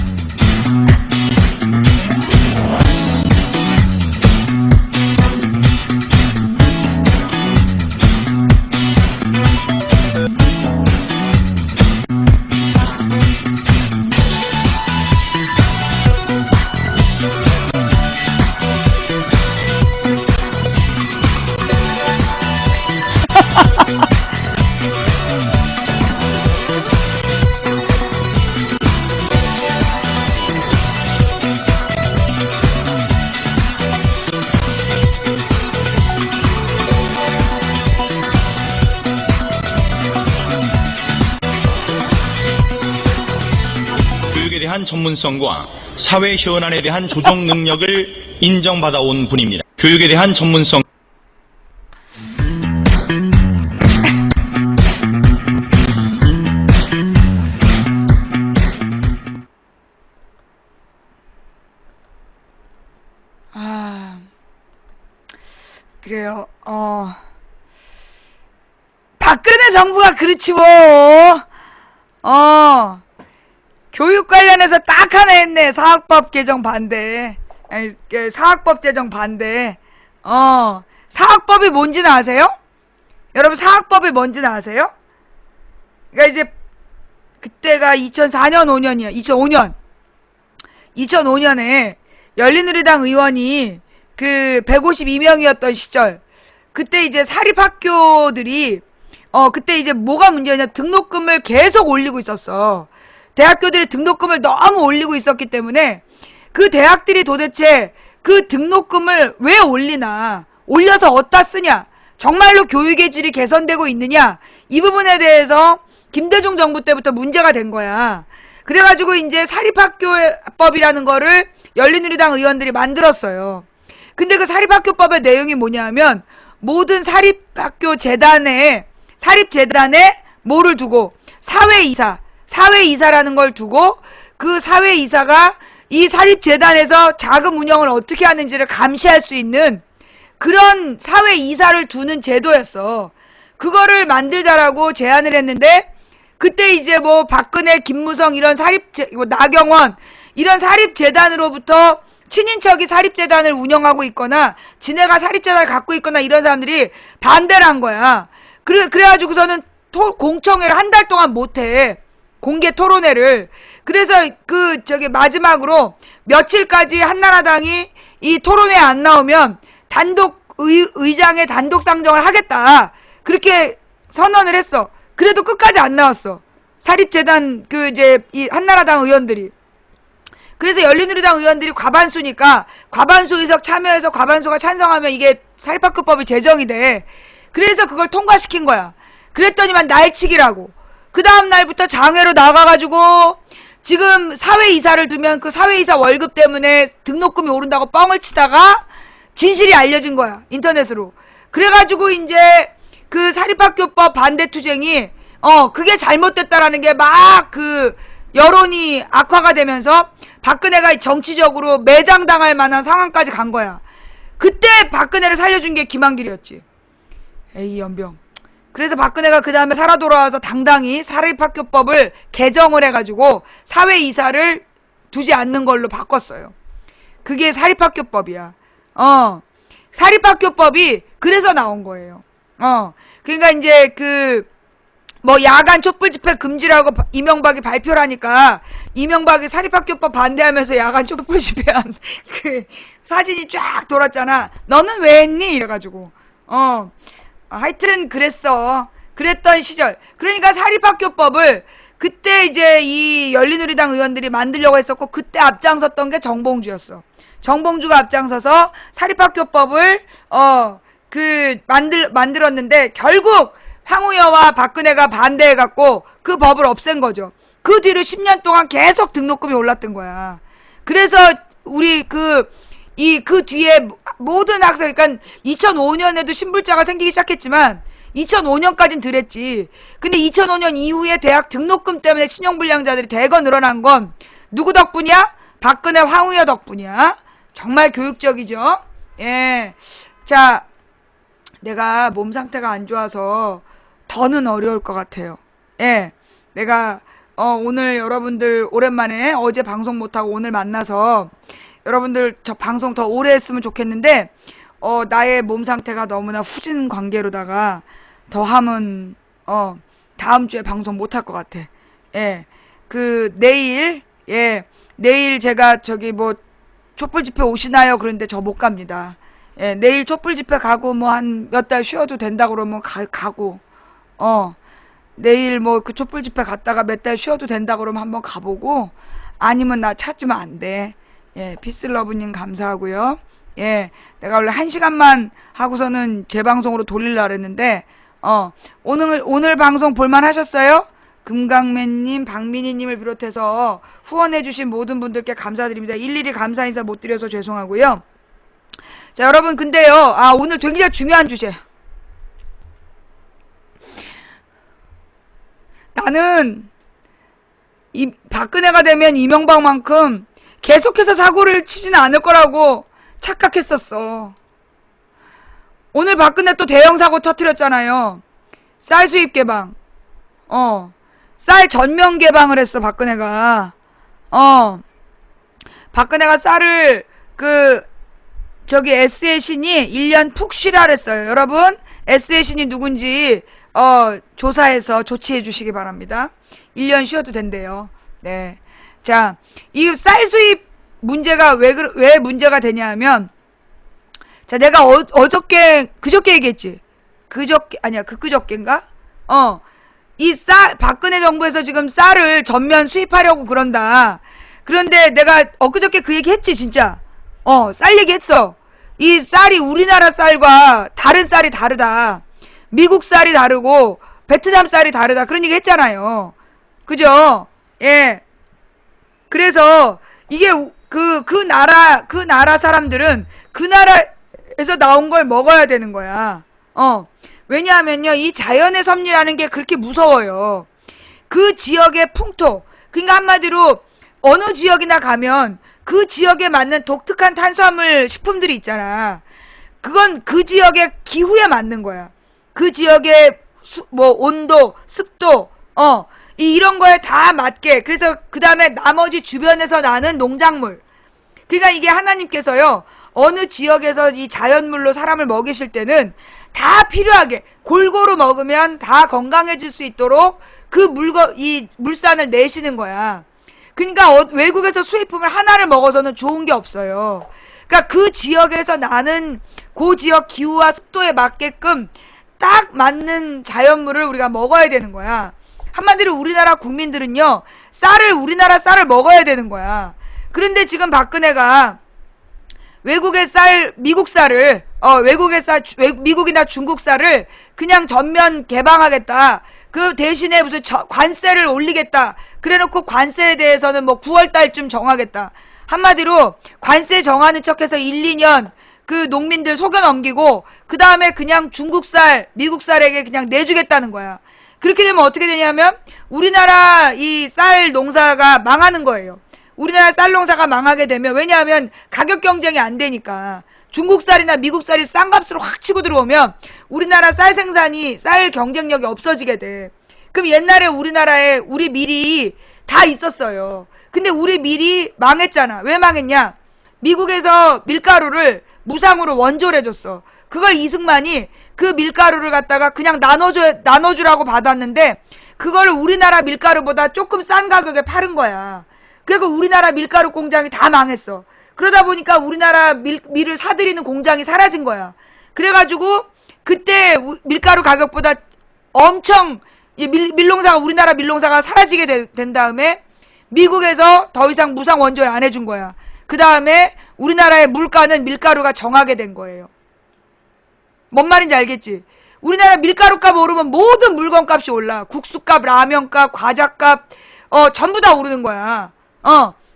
전문성과 사회 현안에 대한 조정 능력을 인정받아온 분입니다. 교육에 대한 전문성. 그래요. 박근혜 정부가 그렇지 뭐. 교육 관련해서 딱 하나 했네. 사학법 개정 반대. 아니, 사학법 제정 반대. 사학법이 뭔지는 아세요? 여러분, 사학법이 뭔지는 아세요? 그러니까 이제 그때가 2004년 5년이야. 2005년에 열린우리당 의원이 그 152명이었던 시절, 그때 이제 사립학교들이 그때 이제 뭐가 문제냐, 등록금을 계속 올리고 있었어. 대학교들이 등록금을 너무 올리고 있었기 때문에 그 대학들이 도대체 그 등록금을 왜 올리나, 올려서 어디다 쓰냐, 정말로 교육의 질이 개선되고 있느냐, 이 부분에 대해서 김대중 정부 때부터 문제가 된 거야. 그래가지고 이제 사립학교법이라는 거를 열린우리당 의원들이 만들었어요. 근데 그 사립학교법의 내용이 뭐냐면, 모든 사립학교 재단에 뭐를 두고 사회이사라는 걸 두고, 그 사회이사가 이 사립재단에서 자금 운영을 어떻게 하는지를 감시할 수 있는 그런 사회이사를 두는 제도였어. 그거를 만들자라고 제안을 했는데, 그때 이제 박근혜, 김무성 이런 나경원 이런 사립재단으로부터 친인척이 사립재단을 운영하고 있거나 지네가 사립재단을 갖고 있거나 이런 사람들이 반대를 한 거야. 그래가지고서는 공청회를 한 달 동안 못해. 공개 토론회를. 그래서 마지막으로 며칠까지 한나라당이 이 토론회에 안 나오면 의장의 단독 상정을 하겠다, 그렇게 선언을 했어. 그래도 끝까지 안 나왔어. 사립재단 이 한나라당 의원들이. 그래서 열린우리당 의원들이 과반수니까 과반수 의석 참여해서 과반수가 찬성하면 이게 사립학교법이 제정이 돼. 그래서 그걸 통과시킨 거야. 그랬더니만 날치기라고. 그 다음 날부터 장외로 나가가지고 지금 사회이사를 두면 그 사회이사 월급 때문에 등록금이 오른다고 뻥을 치다가 진실이 알려진 거야. 인터넷으로. 그래가지고 이제 그 사립학교법 반대 투쟁이 그게 잘못됐다라는 게 막 그 여론이 악화가 되면서 박근혜가 정치적으로 매장당할 만한 상황까지 간 거야. 그때 박근혜를 살려준 게 김한길이었지. 에이 연병. 그래서 박근혜가 그 다음에 살아 돌아와서 당당히 사립학교법을 개정을 해가지고 사회이사를 두지 않는 걸로 바꿨어요. 그게 사립학교법이야. 사립학교법이 그래서 나온 거예요. 그러니까 이제 그 뭐 야간 촛불 집회 금지라고 이명박이 발표를 하니까 이명박이 사립학교법 반대하면서 야간 촛불 집회한 그 사진이 쫙 돌았잖아. 너는 왜 했니? 이래가지고 하여튼 그랬어. 그랬던 시절. 그러니까 사립학교법을 그때 이제 이 열린우리당 의원들이 만들려고 했었고 그때 앞장섰던 게 정봉주였어. 정봉주가 앞장서서 사립학교법을 만들었는데 결국 황우여와 박근혜가 반대해갖고 그 법을 없앤 거죠. 그 뒤로 10년 동안 계속 등록금이 올랐던 거야. 그래서 우리 그 뒤에 모든 학생, 그러니까 2005년에도 신불자가 생기기 시작했지만 2005년까지는 덜했지. 근데 2005년 이후에 대학 등록금 때문에 신용불량자들이 대거 늘어난 건 누구 덕분이야? 박근혜 황우여 덕분이야. 정말 교육적이죠. 예. 자, 내가 몸 상태가 안 좋아서 더는 어려울 것 같아요. 예. 내가 오늘 여러분들 오랜만에 어제 방송 못하고 오늘 만나서 여러분들 저 방송 더 오래 했으면 좋겠는데 나의 몸 상태가 너무나 후진 관계로다가 더하면 다음 주에 방송 못할 것 같아. 예. 그 내일 제가 저기 뭐 촛불 집회 오시나요? 그런데 저 못 갑니다. 예, 내일 촛불 집회 가고 뭐 한 몇 달 쉬어도 된다 그러면 가고 내일 뭐 그 촛불 집회 갔다가 몇 달 쉬어도 된다 그러면 한번 가보고 아니면 나 찾으면 안 돼. 예, 피스러브님 감사하고요. 예, 내가 원래 1시간만 하고서는 재방송으로 돌리려고 그랬는데 오늘 방송 볼만 하셨어요? 금강맨님, 박민희님을 비롯해서 후원해주신 모든 분들께 감사드립니다. 일일이 감사 인사 못 드려서 죄송하고요. 자, 여러분, 근데요, 오늘 굉장히 중요한 주제. 나는, 박근혜가 되면 이명박만큼 계속해서 사고를 치지는 않을 거라고 착각했었어. 오늘 박근혜 또 대형 사고 터뜨렸잖아요. 쌀 수입 개방. 쌀 전면 개방을 했어, 박근혜가. 박근혜가 쌀을, 저기 S의 신이 1년 푹 쉬라 그랬어요. 여러분, S의 신이 누군지, 조사해서 조치해 주시기 바랍니다. 1년 쉬어도 된대요. 네. 자, 이 쌀 수입 문제가 왜 문제가 되냐 하면, 자, 내가 그저께 얘기했지. 그저께인가? 박근혜 정부에서 지금 쌀을 전면 수입하려고 그런다. 그런데 내가 엊그저께 그 얘기 했지, 진짜. 쌀 얘기 했어. 이 쌀이 우리나라 쌀과 다른 쌀이 다르다. 미국 쌀이 다르고, 베트남 쌀이 다르다. 그런 얘기 했잖아요. 그죠? 예. 그래서, 이게, 그 나라 사람들은 그 나라에서 나온 걸 먹어야 되는 거야. 왜냐하면요, 이 자연의 섭리라는 게 그렇게 무서워요. 그 지역의 풍토, 그러니까 한마디로 어느 지역이나 가면 그 지역에 맞는 독특한 탄수화물 식품들이 있잖아. 그건 그 지역의 기후에 맞는 거야. 그 지역의 온도, 습도, 이런 거에 다 맞게. 그래서 그 다음에 나머지 주변에서 나는 농작물. 그러니까 이게 하나님께서요, 어느 지역에서 이 자연물로 사람을 먹이실 때는 다 필요하게 골고루 먹으면 다 건강해질 수 있도록 이 물산을 내시는 거야. 그러니까 외국에서 수입품을 하나를 먹어서는 좋은 게 없어요. 그러니까 그 지역에서 나는 그 지역 기후와 습도에 맞게끔 딱 맞는 자연물을 우리가 먹어야 되는 거야. 한마디로 우리나라 국민들은요, 우리나라 쌀을 먹어야 되는 거야. 그런데 지금 박근혜가 외국의 미국 쌀을 미국이나 중국사를 그냥 전면 개방하겠다. 그 대신에 무슨 관세를 올리겠다. 그래놓고 관세에 대해서는 뭐 9월 달쯤 정하겠다. 한마디로 관세 정하는 척해서 1, 2년 그 농민들 속여 넘기고 그 다음에 그냥 중국쌀, 미국쌀에게 그냥 내주겠다는 거야. 그렇게 되면 어떻게 되냐면 우리나라 이 쌀 농사가 망하는 거예요. 우리나라 쌀 농사가 망하게 되면, 왜냐하면 가격 경쟁이 안 되니까. 중국 쌀이나 미국 쌀이 싼 값으로 확 치고 들어오면 우리나라 쌀 생산이, 쌀 경쟁력이 없어지게 돼. 그럼 옛날에 우리나라에 우리 밀이 다 있었어요. 근데 우리 밀이 망했잖아. 왜 망했냐? 미국에서 밀가루를 무상으로 원조를 해줬어. 그걸 이승만이 그 밀가루를 갖다가 그냥 나눠주라고 받았는데 그거를 우리나라 밀가루보다 조금 싼 가격에 파는 거야. 그리고 우리나라 밀가루 공장이 다 망했어. 그러다 보니까 우리나라 밀을 사들이는 공장이 사라진 거야. 그래가지고 그때 밀가루 가격보다 엄청 밀농사가, 우리나라 밀농사가 사라지게 된 다음에 미국에서 더 이상 무상 원조를 안 해준 거야. 그 다음에 우리나라의 물가는 밀가루가 정하게 된 거예요. 뭔 말인지 알겠지? 우리나라 밀가루값 오르면 모든 물건값이 올라. 국수값, 라면값, 과자값 전부 다 오르는 거야.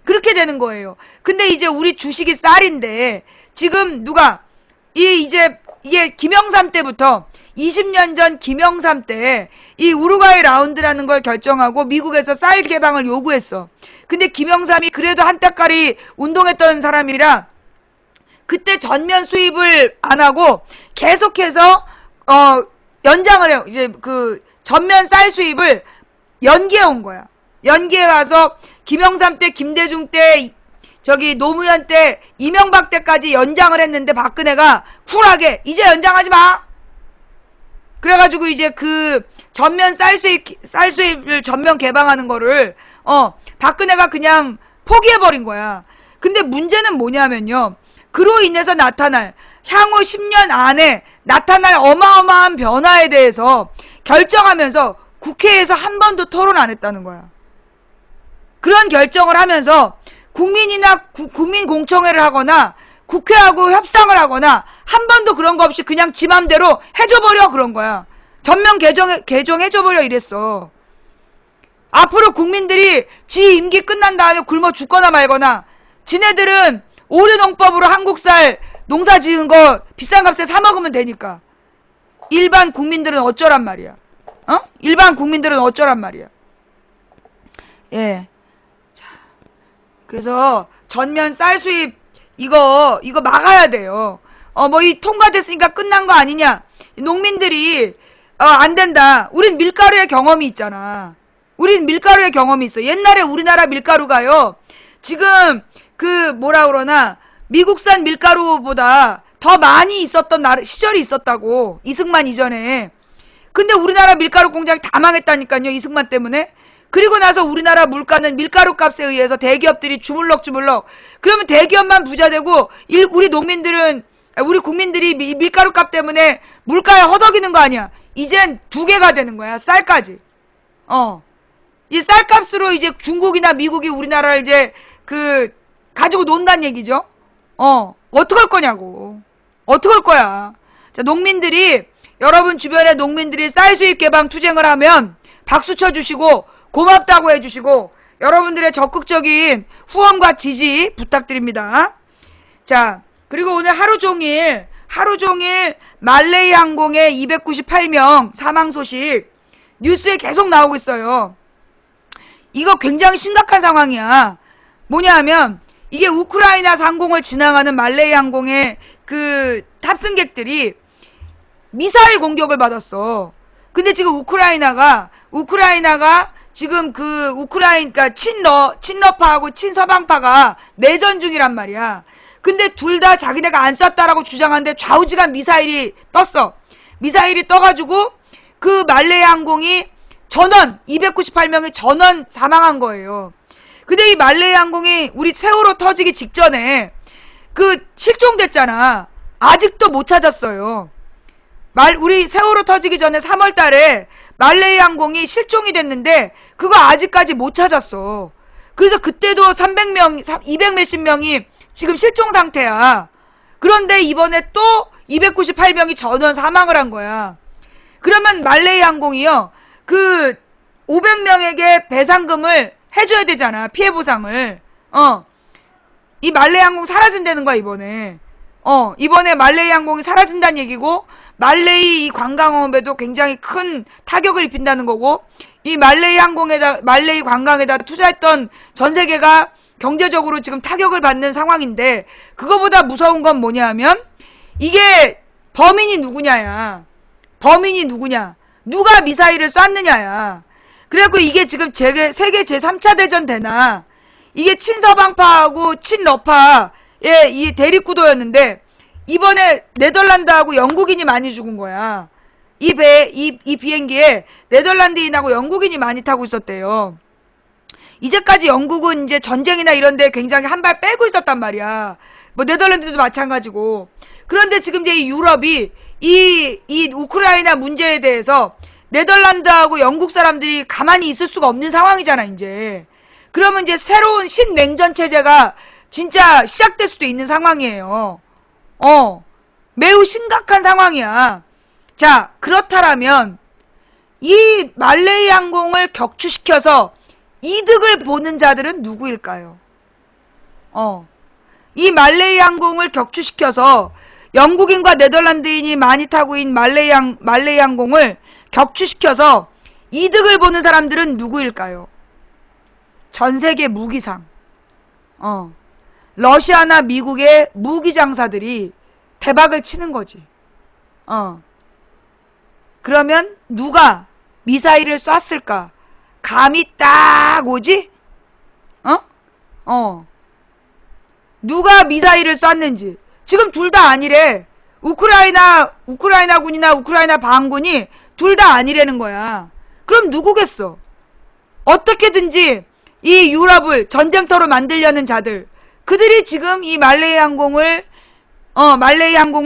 그렇게 되는 거예요. 근데 이제 우리 주식이 쌀인데 지금 이게 김영삼 때부터 20년 전 김영삼 때 이 우루과이 라운드라는 걸 결정하고 미국에서 쌀 개방을 요구했어. 근데 김영삼이 그래도 한때까지 운동했던 사람이라 그때 전면 수입을 안 하고 계속해서 연장을 해요. 이제 그 전면 쌀 수입을 연기해 온 거야. 연기해 와서 김영삼 때, 김대중 때, 노무현 때, 이명박 때까지 연장을 했는데 박근혜가 쿨하게 이제 연장하지 마. 그래가지고 이제 그 전면 쌀 수입을 전면 개방하는 거를 박근혜가 그냥 포기해버린 거야. 근데 문제는 뭐냐면요. 그로 인해서 나타날 향후 10년 안에 나타날 어마어마한 변화에 대해서 결정하면서 국회에서 한 번도 토론 안 했다는 거야. 그런 결정을 하면서 국민 공청회를 하거나 국회하고 협상을 하거나 한 번도 그런 거 없이 그냥 지 맘대로 해줘버려 그런 거야. 전면 개정해줘버려 이랬어. 앞으로 국민들이 지 임기 끝난 다음에 굶어 죽거나 말거나 지네들은 오류농법으로 한국쌀 농사 지은 거 비싼 값에 사 먹으면 되니까. 일반 국민들은 어쩌란 말이야. 일반 국민들은 어쩌란 말이야. 예. 그래서 전면 쌀 수입 이거 막아야 돼요. 이 통과됐으니까 끝난 거 아니냐. 농민들이 안 된다. 우린 밀가루의 경험이 있잖아. 우린 밀가루의 경험이 있어. 옛날에 우리나라 밀가루가요. 지금 미국산 밀가루보다 더 많이 있었던 시절이 있었다고. 이승만 이전에. 근데 우리나라 밀가루 공장이 다 망했다니까요. 이승만 때문에. 그리고 나서 우리나라 물가는 밀가루 값에 의해서 대기업들이 주물럭주물럭. 그러면 대기업만 부자 되고 우리 국민들이 밀가루 값 때문에 물가에 허덕이는 거 아니야. 이젠 두 개가 되는 거야. 쌀까지. 이 쌀값으로 이제 중국이나 미국이 우리나라를 이제 가지고 논다는 얘기죠. 어떡할 거냐고. 어떡할 거야. 자, 여러분 주변의 농민들이 쌀 수입 개방 투쟁을 하면 박수 쳐주시고 고맙다고 해주시고 여러분들의 적극적인 후원과 지지 부탁드립니다. 자, 그리고 오늘 하루 종일 말레이 항공의 298명 사망 소식 뉴스에 계속 나오고 있어요. 이거 굉장히 심각한 상황이야. 뭐냐 하면 이게 우크라이나 상공을 지나가는 말레이 항공의 그 탑승객들이 미사일 공격을 받았어. 근데 지금 우크라이나가 지금 그러니까 친러파하고 친서방파가 내전 중이란 말이야. 근데 둘 다 자기네가 안 쐈다라고 주장하는데 좌우지간 미사일이 떴어. 미사일이 떠가지고 그 말레이 항공이 298명이 전원 사망한 거예요. 근데 이 말레이 항공이 우리 세월호 터지기 직전에 실종됐잖아. 아직도 못 찾았어요. 우리 세월호 터지기 전에 3월 달에 말레이 항공이 실종이 됐는데 그거 아직까지 못 찾았어. 그래서 그때도 200 몇십 명이 지금 실종 상태야. 그런데 이번에 또 298명이 전원 사망을 한 거야. 그러면 말레이 항공이요, 그 500명에게 배상금을 해줘야 되잖아, 피해 보상을. 이 말레이 항공 사라진다는 거야, 이번에. 이번에 말레이 항공이 사라진다는 얘기고, 말레이 이 관광업에도 굉장히 큰 타격을 입힌다는 거고, 이 말레이 관광에다 투자했던 전 세계가 경제적으로 지금 타격을 받는 상황인데, 그거보다 무서운 건 뭐냐 하면, 이게 범인이 누구냐야. 범인이 누구냐. 누가 미사일을 쐈느냐야. 그래갖고 이게 지금 세계 제3차 대전 되나, 이게 친서방파하고 친러파의 이 대립구도였는데, 이번에 네덜란드하고 영국인이 많이 죽은 거야. 이 비행기에 네덜란드인하고 영국인이 많이 타고 있었대요. 이제까지 영국은 이제 전쟁이나 이런 데 굉장히 한 발 빼고 있었단 말이야. 뭐 네덜란드도 마찬가지고. 그런데 지금 이제 이 유럽이 이 우크라이나 문제에 대해서 네덜란드하고 영국 사람들이 가만히 있을 수가 없는 상황이잖아, 이제. 그러면 이제 새로운 신냉전 체제가 진짜 시작될 수도 있는 상황이에요. 매우 심각한 상황이야. 자, 그렇다라면 이 말레이 항공을 격추시켜서 이득을 보는 자들은 누구일까요? 이 말레이 항공을 격추시켜서 영국인과 네덜란드인이 많이 타고 있는 말레이 항공을 격추시켜서 이득을 보는 사람들은 누구일까요? 전 세계 무기상. 러시아나 미국의 무기 장사들이 대박을 치는 거지. 그러면 누가 미사일을 쐈을까? 감이 딱 오지? 누가 미사일을 쐈는지. 지금 둘 다 아니래. 우크라이나군이나 우크라이나 반군이 둘 다 아니라는 거야. 그럼 누구겠어? 어떻게든지 이 유럽을 전쟁터로 만들려는 자들, 그들이 지금 이 말레이 항공을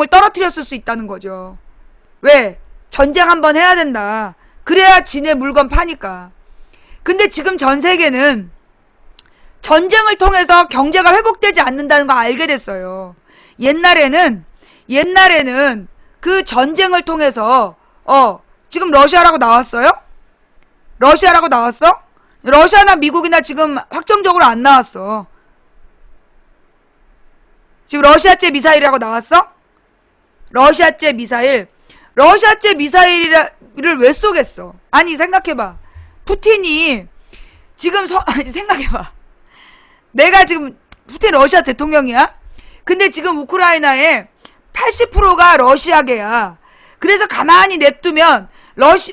떨어뜨렸을 수 있다는 거죠. 왜? 전쟁 한번 해야 된다. 그래야 지네 물건 파니까. 근데 지금 전 세계는 전쟁을 통해서 경제가 회복되지 않는다는 거 알게 됐어요. 옛날에는 그 전쟁을 통해서 지금 러시아라고 나왔어요? 러시아라고 나왔어? 러시아나 미국이나 지금 확정적으로 안 나왔어. 지금 러시아제 미사일이라고 나왔어? 러시아제 미사일을 왜 쏘겠어? 아니, 생각해봐. 푸틴이 지금 생각해봐. 내가 지금 푸틴 러시아 대통령이야? 근데 지금 우크라이나의 80%가 러시아계야. 그래서 가만히 냅두면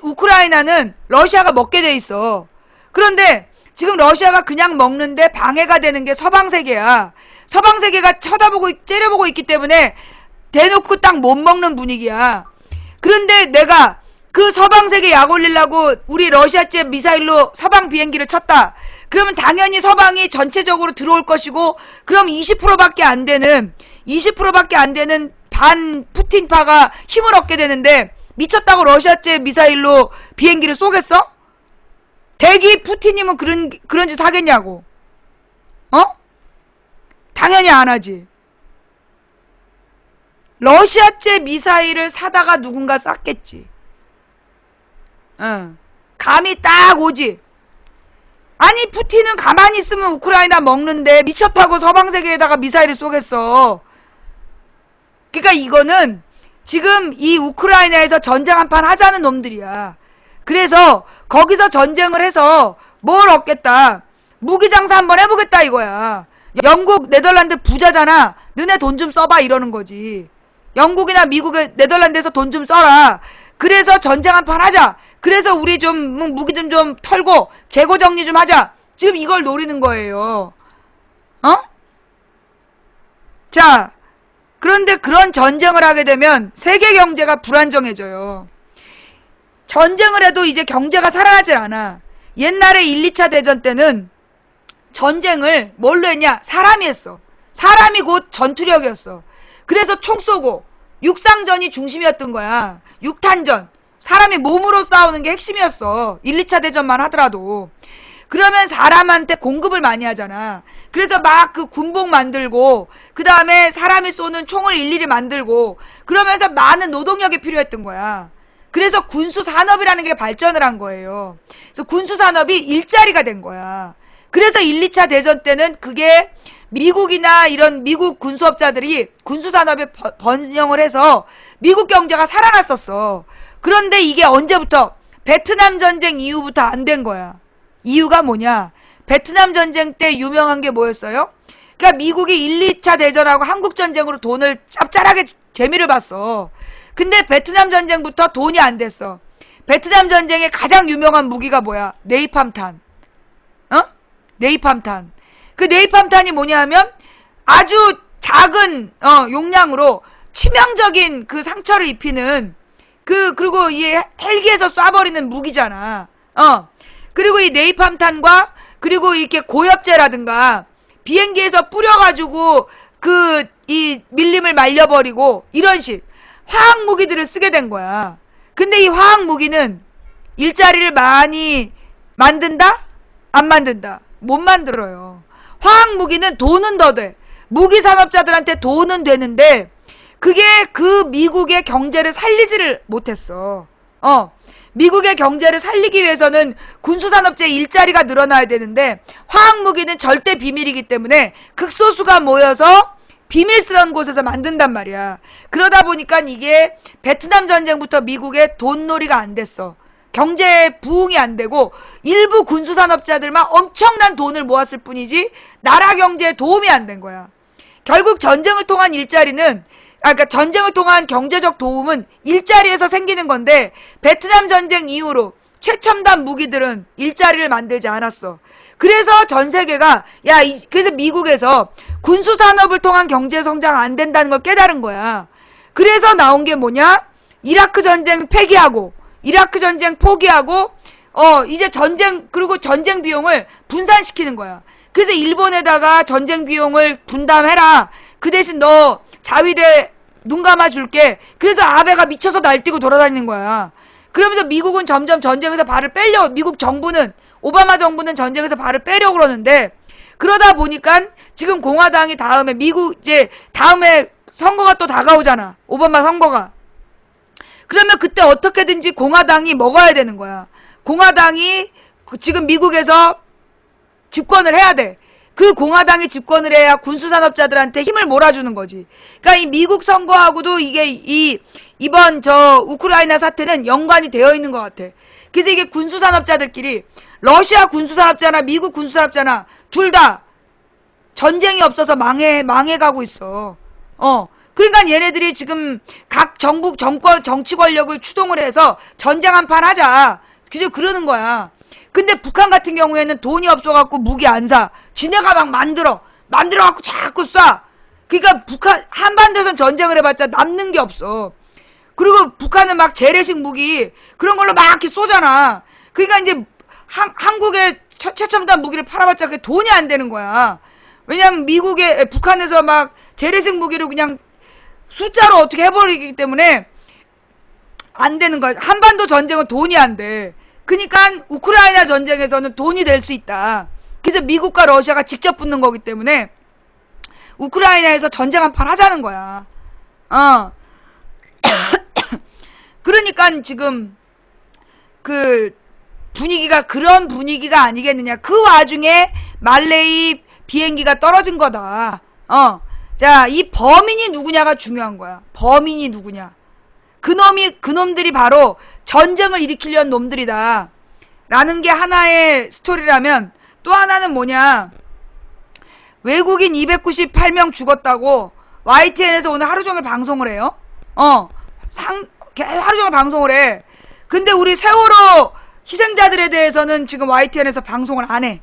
우크라이나는 러시아가 먹게 돼 있어. 그런데 지금 러시아가 그냥 먹는데 방해가 되는 게 서방세계야. 서방세계가 째려보고 있기 때문에 대놓고 딱 못 먹는 분위기야. 그런데 내가 그 서방세계 약 올리려고 우리 러시아제 미사일로 서방 비행기를 쳤다. 그러면 당연히 서방이 전체적으로 들어올 것이고, 그럼 20%밖에 안 되는 반 푸틴파가 힘을 얻게 되는데, 미쳤다고 러시아제 미사일로 비행기를 쏘겠어? 대기 푸틴이면 그런 짓 하겠냐고. 당연히 안 하지. 러시아제 미사일을 사다가 누군가 쐈겠지. 감이 딱 오지. 아니, 푸틴은 가만히 있으면 우크라이나 먹는데 미쳤다고 서방세계에다가 미사일을 쏘겠어. 그러니까 이거는 지금 이 우크라이나에서 전쟁 한판 하자는 놈들이야. 그래서 거기서 전쟁을 해서 뭘 얻겠다. 무기 장사 한번 해보겠다 이거야. 영국, 네덜란드 부자잖아. 너네 돈 좀 써봐 이러는 거지. 영국이나 미국에 네덜란드에서 돈 좀 써라. 그래서 전쟁 한판 하자. 그래서 우리 좀 무기 좀 털고 재고 정리 좀 하자. 지금 이걸 노리는 거예요. 자, 그런데 그런 전쟁을 하게 되면 세계 경제가 불안정해져요. 전쟁을 해도 이제 경제가 살아나질 않아. 옛날에 1, 2차 대전 때는 전쟁을 뭘로 했냐? 사람이 했어. 사람이 곧 전투력이었어. 그래서 총 쏘고 육상전이 중심이었던 거야. 육탄전. 사람이 몸으로 싸우는 게 핵심이었어. 1, 2차 대전만 하더라도. 그러면 사람한테 공급을 많이 하잖아. 그래서 막 그 군복 만들고 그 다음에 사람이 쏘는 총을 일일이 만들고 그러면서 많은 노동력이 필요했던 거야. 그래서 군수산업이라는 게 발전을 한 거예요. 그래서 군수산업이 일자리가 된 거야. 그래서 1, 2차 대전 때는 그게 미국이나 이런 미국 군수업자들이 군수산업에 번영을 해서 미국 경제가 살아났었어. 그런데 이게 언제부터? 베트남 전쟁 이후부터 안 된 거야. 이유가 뭐냐? 베트남 전쟁 때 유명한 게 뭐였어요? 그러니까 미국이 1, 2차 대전하고 한국 전쟁으로 돈을 짭짤하게 재미를 봤어. 근데 베트남 전쟁부터 돈이 안 됐어. 베트남 전쟁의 가장 유명한 무기가 뭐야? 네이팜탄. 네이팜탄. 그 네이팜탄이 뭐냐면 아주 작은 용량으로 치명적인 그 상처를 입히는 그리고 이 헬기에서 쏴버리는 무기잖아. 그리고 이 네이팜탄과 그리고 이렇게 고엽제라든가 비행기에서 뿌려가지고 이 밀림을 말려버리고 이런 식 화학 무기들을 쓰게 된 거야. 근데 이 화학 무기는 일자리를 많이 만든다? 안 만든다? 못 만들어요. 화학 무기는 돈은 더 돼. 무기 산업자들한테 돈은 되는데 그게 그 미국의 경제를 살리지를 못했어. 미국의 경제를 살리기 위해서는 군수산업체 일자리가 늘어나야 되는데 화학 무기는 절대 비밀이기 때문에 극소수가 모여서 비밀스러운 곳에서 만든단 말이야. 그러다 보니까 이게 베트남 전쟁부터 미국의 돈놀이가 안 됐어. 경제 부흥이 안 되고 일부 군수산업자들만 엄청난 돈을 모았을 뿐이지 나라 경제에 도움이 안 된 거야. 결국 전쟁을 통한 일자리는 그러니까 전쟁을 통한 경제적 도움은 일자리에서 생기는 건데 베트남 전쟁 이후로 최첨단 무기들은 일자리를 만들지 않았어. 그래서 전 세계가 그래서 미국에서 군수산업을 통한 경제 성장 안 된다는 걸 깨달은 거야. 그래서 나온 게 뭐냐? 이라크 전쟁 폐기하고 이라크 전쟁 포기하고 이제 그리고 전쟁 비용을 분산시키는 거야. 그래서 일본에다가 전쟁 비용을 분담해라. 그 대신 너 자위대 눈 감아줄게. 그래서 아베가 미쳐서 날뛰고 돌아다니는 거야. 그러면서 미국은 점점 전쟁에서 발을 미국 정부는 오바마 정부는 전쟁에서 발을 빼려고 그러는데 그러다 보니까 지금 공화당이 다음에 다음에 선거가 또 다가오잖아. 오바마 선거가. 그러면 그때 어떻게든지 공화당이 먹어야 되는 거야. 공화당이 지금 미국에서 집권을 해야 돼. 그 공화당이 집권을 해야 군수산업자들한테 힘을 몰아주는 거지. 그러니까 이 미국 선거하고도 이게 이번 우크라이나 사태는 연관이 되어 있는 것 같아. 그래서 이게 군수산업자들끼리 러시아 군수산업자나 미국 군수산업자나 둘 다 전쟁이 없어서 망해가고 있어. 그러니까 얘네들이 지금 각 정치 권력을 추동을 해서 전쟁 한판 하자. 그죠? 그러는 거야. 근데 북한 같은 경우에는 돈이 없어갖고 무기 안 사. 지네가 막 만들어갖고 자꾸 쏴. 그러니까 한반도에선 전쟁을 해봤자 남는 게 없어. 그리고 북한은 막 재래식 무기 그런 걸로 막 이렇게 쏘잖아. 그러니까 이제 한국의 최첨단 무기를 팔아봤자 그게 돈이 안 되는 거야. 왜냐면 북한에서 막 재래식 무기를 그냥 숫자로 어떻게 해버리기 때문에 안 되는 거야. 한반도 전쟁은 돈이 안 돼. 그러니까 우크라이나 전쟁에서는 돈이 될 수 있다. 그래서 미국과 러시아가 직접 붙는 거기 때문에 우크라이나에서 전쟁 한판 하자는 거야. 그러니까 지금 그 분위기가 그런 분위기가 아니겠느냐. 그 와중에 말레이 비행기가 떨어진 거다. 자, 이 범인이 누구냐가 중요한 거야. 범인이 누구냐. 그놈들이 바로 전쟁을 일으키려는 놈들이다. 라는 게 하나의 스토리라면 또 하나는 뭐냐. 외국인 298명 죽었다고 YTN에서 오늘 하루 종일 방송을 해요. 하루 종일 방송을 해. 근데 우리 세월호 희생자들에 대해서는 지금 YTN에서 방송을 안 해.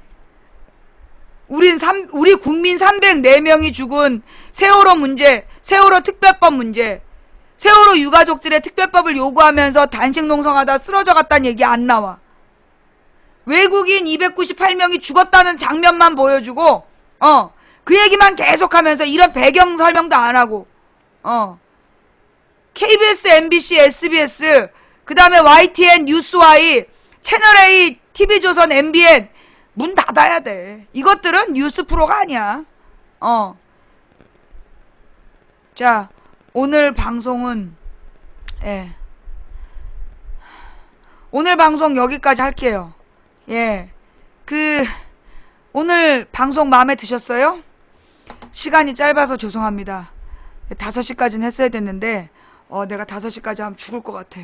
우리 국민 304명이 죽은 세월호 문제, 세월호 특별법 문제, 세월호 유가족들의 특별법을 요구하면서 단식 농성하다 쓰러져 갔다는 얘기 안 나와. 외국인 298명이 죽었다는 장면만 보여주고 그 얘기만 계속하면서 이런 배경 설명도 안 하고 KBS, MBC, SBS 그 다음에 YTN, 뉴스Y, 채널A, TV조선, MBN 문 닫아야 돼. 이것들은 뉴스 프로가 아니야. 자, 오늘 방송은 오늘 방송 여기까지 할게요. 오늘 방송 마음에 드셨어요? 시간이 짧아서 죄송합니다. 5시까지는 했어야 됐는데 내가 5시까지 하면 죽을 것 같아.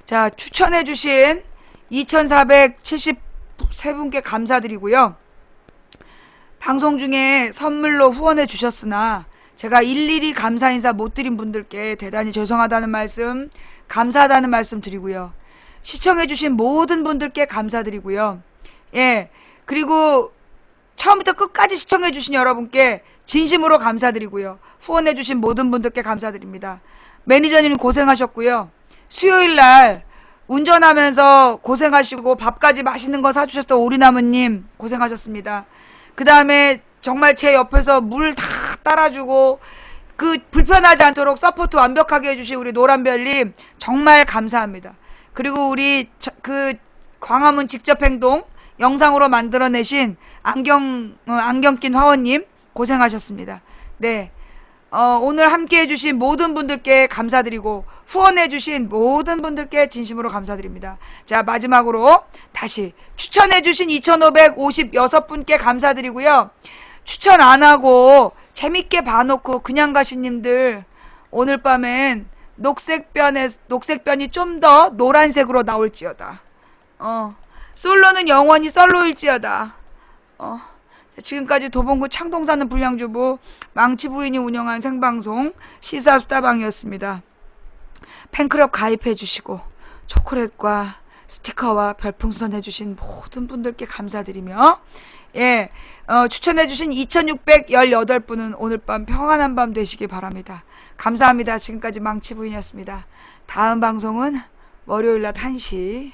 자, 추천해주신 2473분께 감사드리고요. 방송 중에 선물로 후원해 주셨으나 제가 일일이 감사 인사 못 드린 분들께 대단히 죄송하다는 말씀, 감사하다는 말씀 드리고요. 시청해 주신 모든 분들께 감사드리고요. 그리고 처음부터 끝까지 시청해 주신 여러분께 진심으로 감사드리고요. 후원해 주신 모든 분들께 감사드립니다. 매니저님 고생하셨고요. 수요일날 운전하면서 고생하시고 밥까지 맛있는 거 사주셨던 오리나무님 고생하셨습니다. 그 다음에 정말 제 옆에서 물 다 따라주고 불편하지 않도록 서포트 완벽하게 해주신 우리 노란별님 정말 감사합니다. 그리고 우리 광화문 직접행동 영상으로 만들어내신 안경 낀 화원님 고생하셨습니다. 네. 오늘 함께 해주신 모든 분들께 감사드리고 후원해주신 모든 분들께 진심으로 감사드립니다. 자, 마지막으로 다시 추천해주신 2556분께 감사드리고요. 추천 안하고 재밌게 봐놓고 그냥 가신 님들 오늘 밤엔 녹색변이 좀 더 노란색으로 나올지어다. 솔로는 영원히 썰로일지어다. 지금까지 도봉구 창동 사는 불량주부 망치 부인이 운영한 생방송 시사수다방이었습니다. 팬클럽 가입해주시고 초콜릿과 스티커와 별풍선 해주신 모든 분들께 감사드리며 추천해주신 2618분은 오늘 밤 평안한 밤 되시기 바랍니다. 감사합니다. 지금까지 망치 부인이었습니다. 다음 방송은 월요일 낮 1시.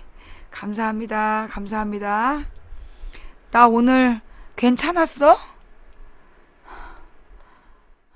감사합니다. 감사합니다. 나 오늘 괜찮았어?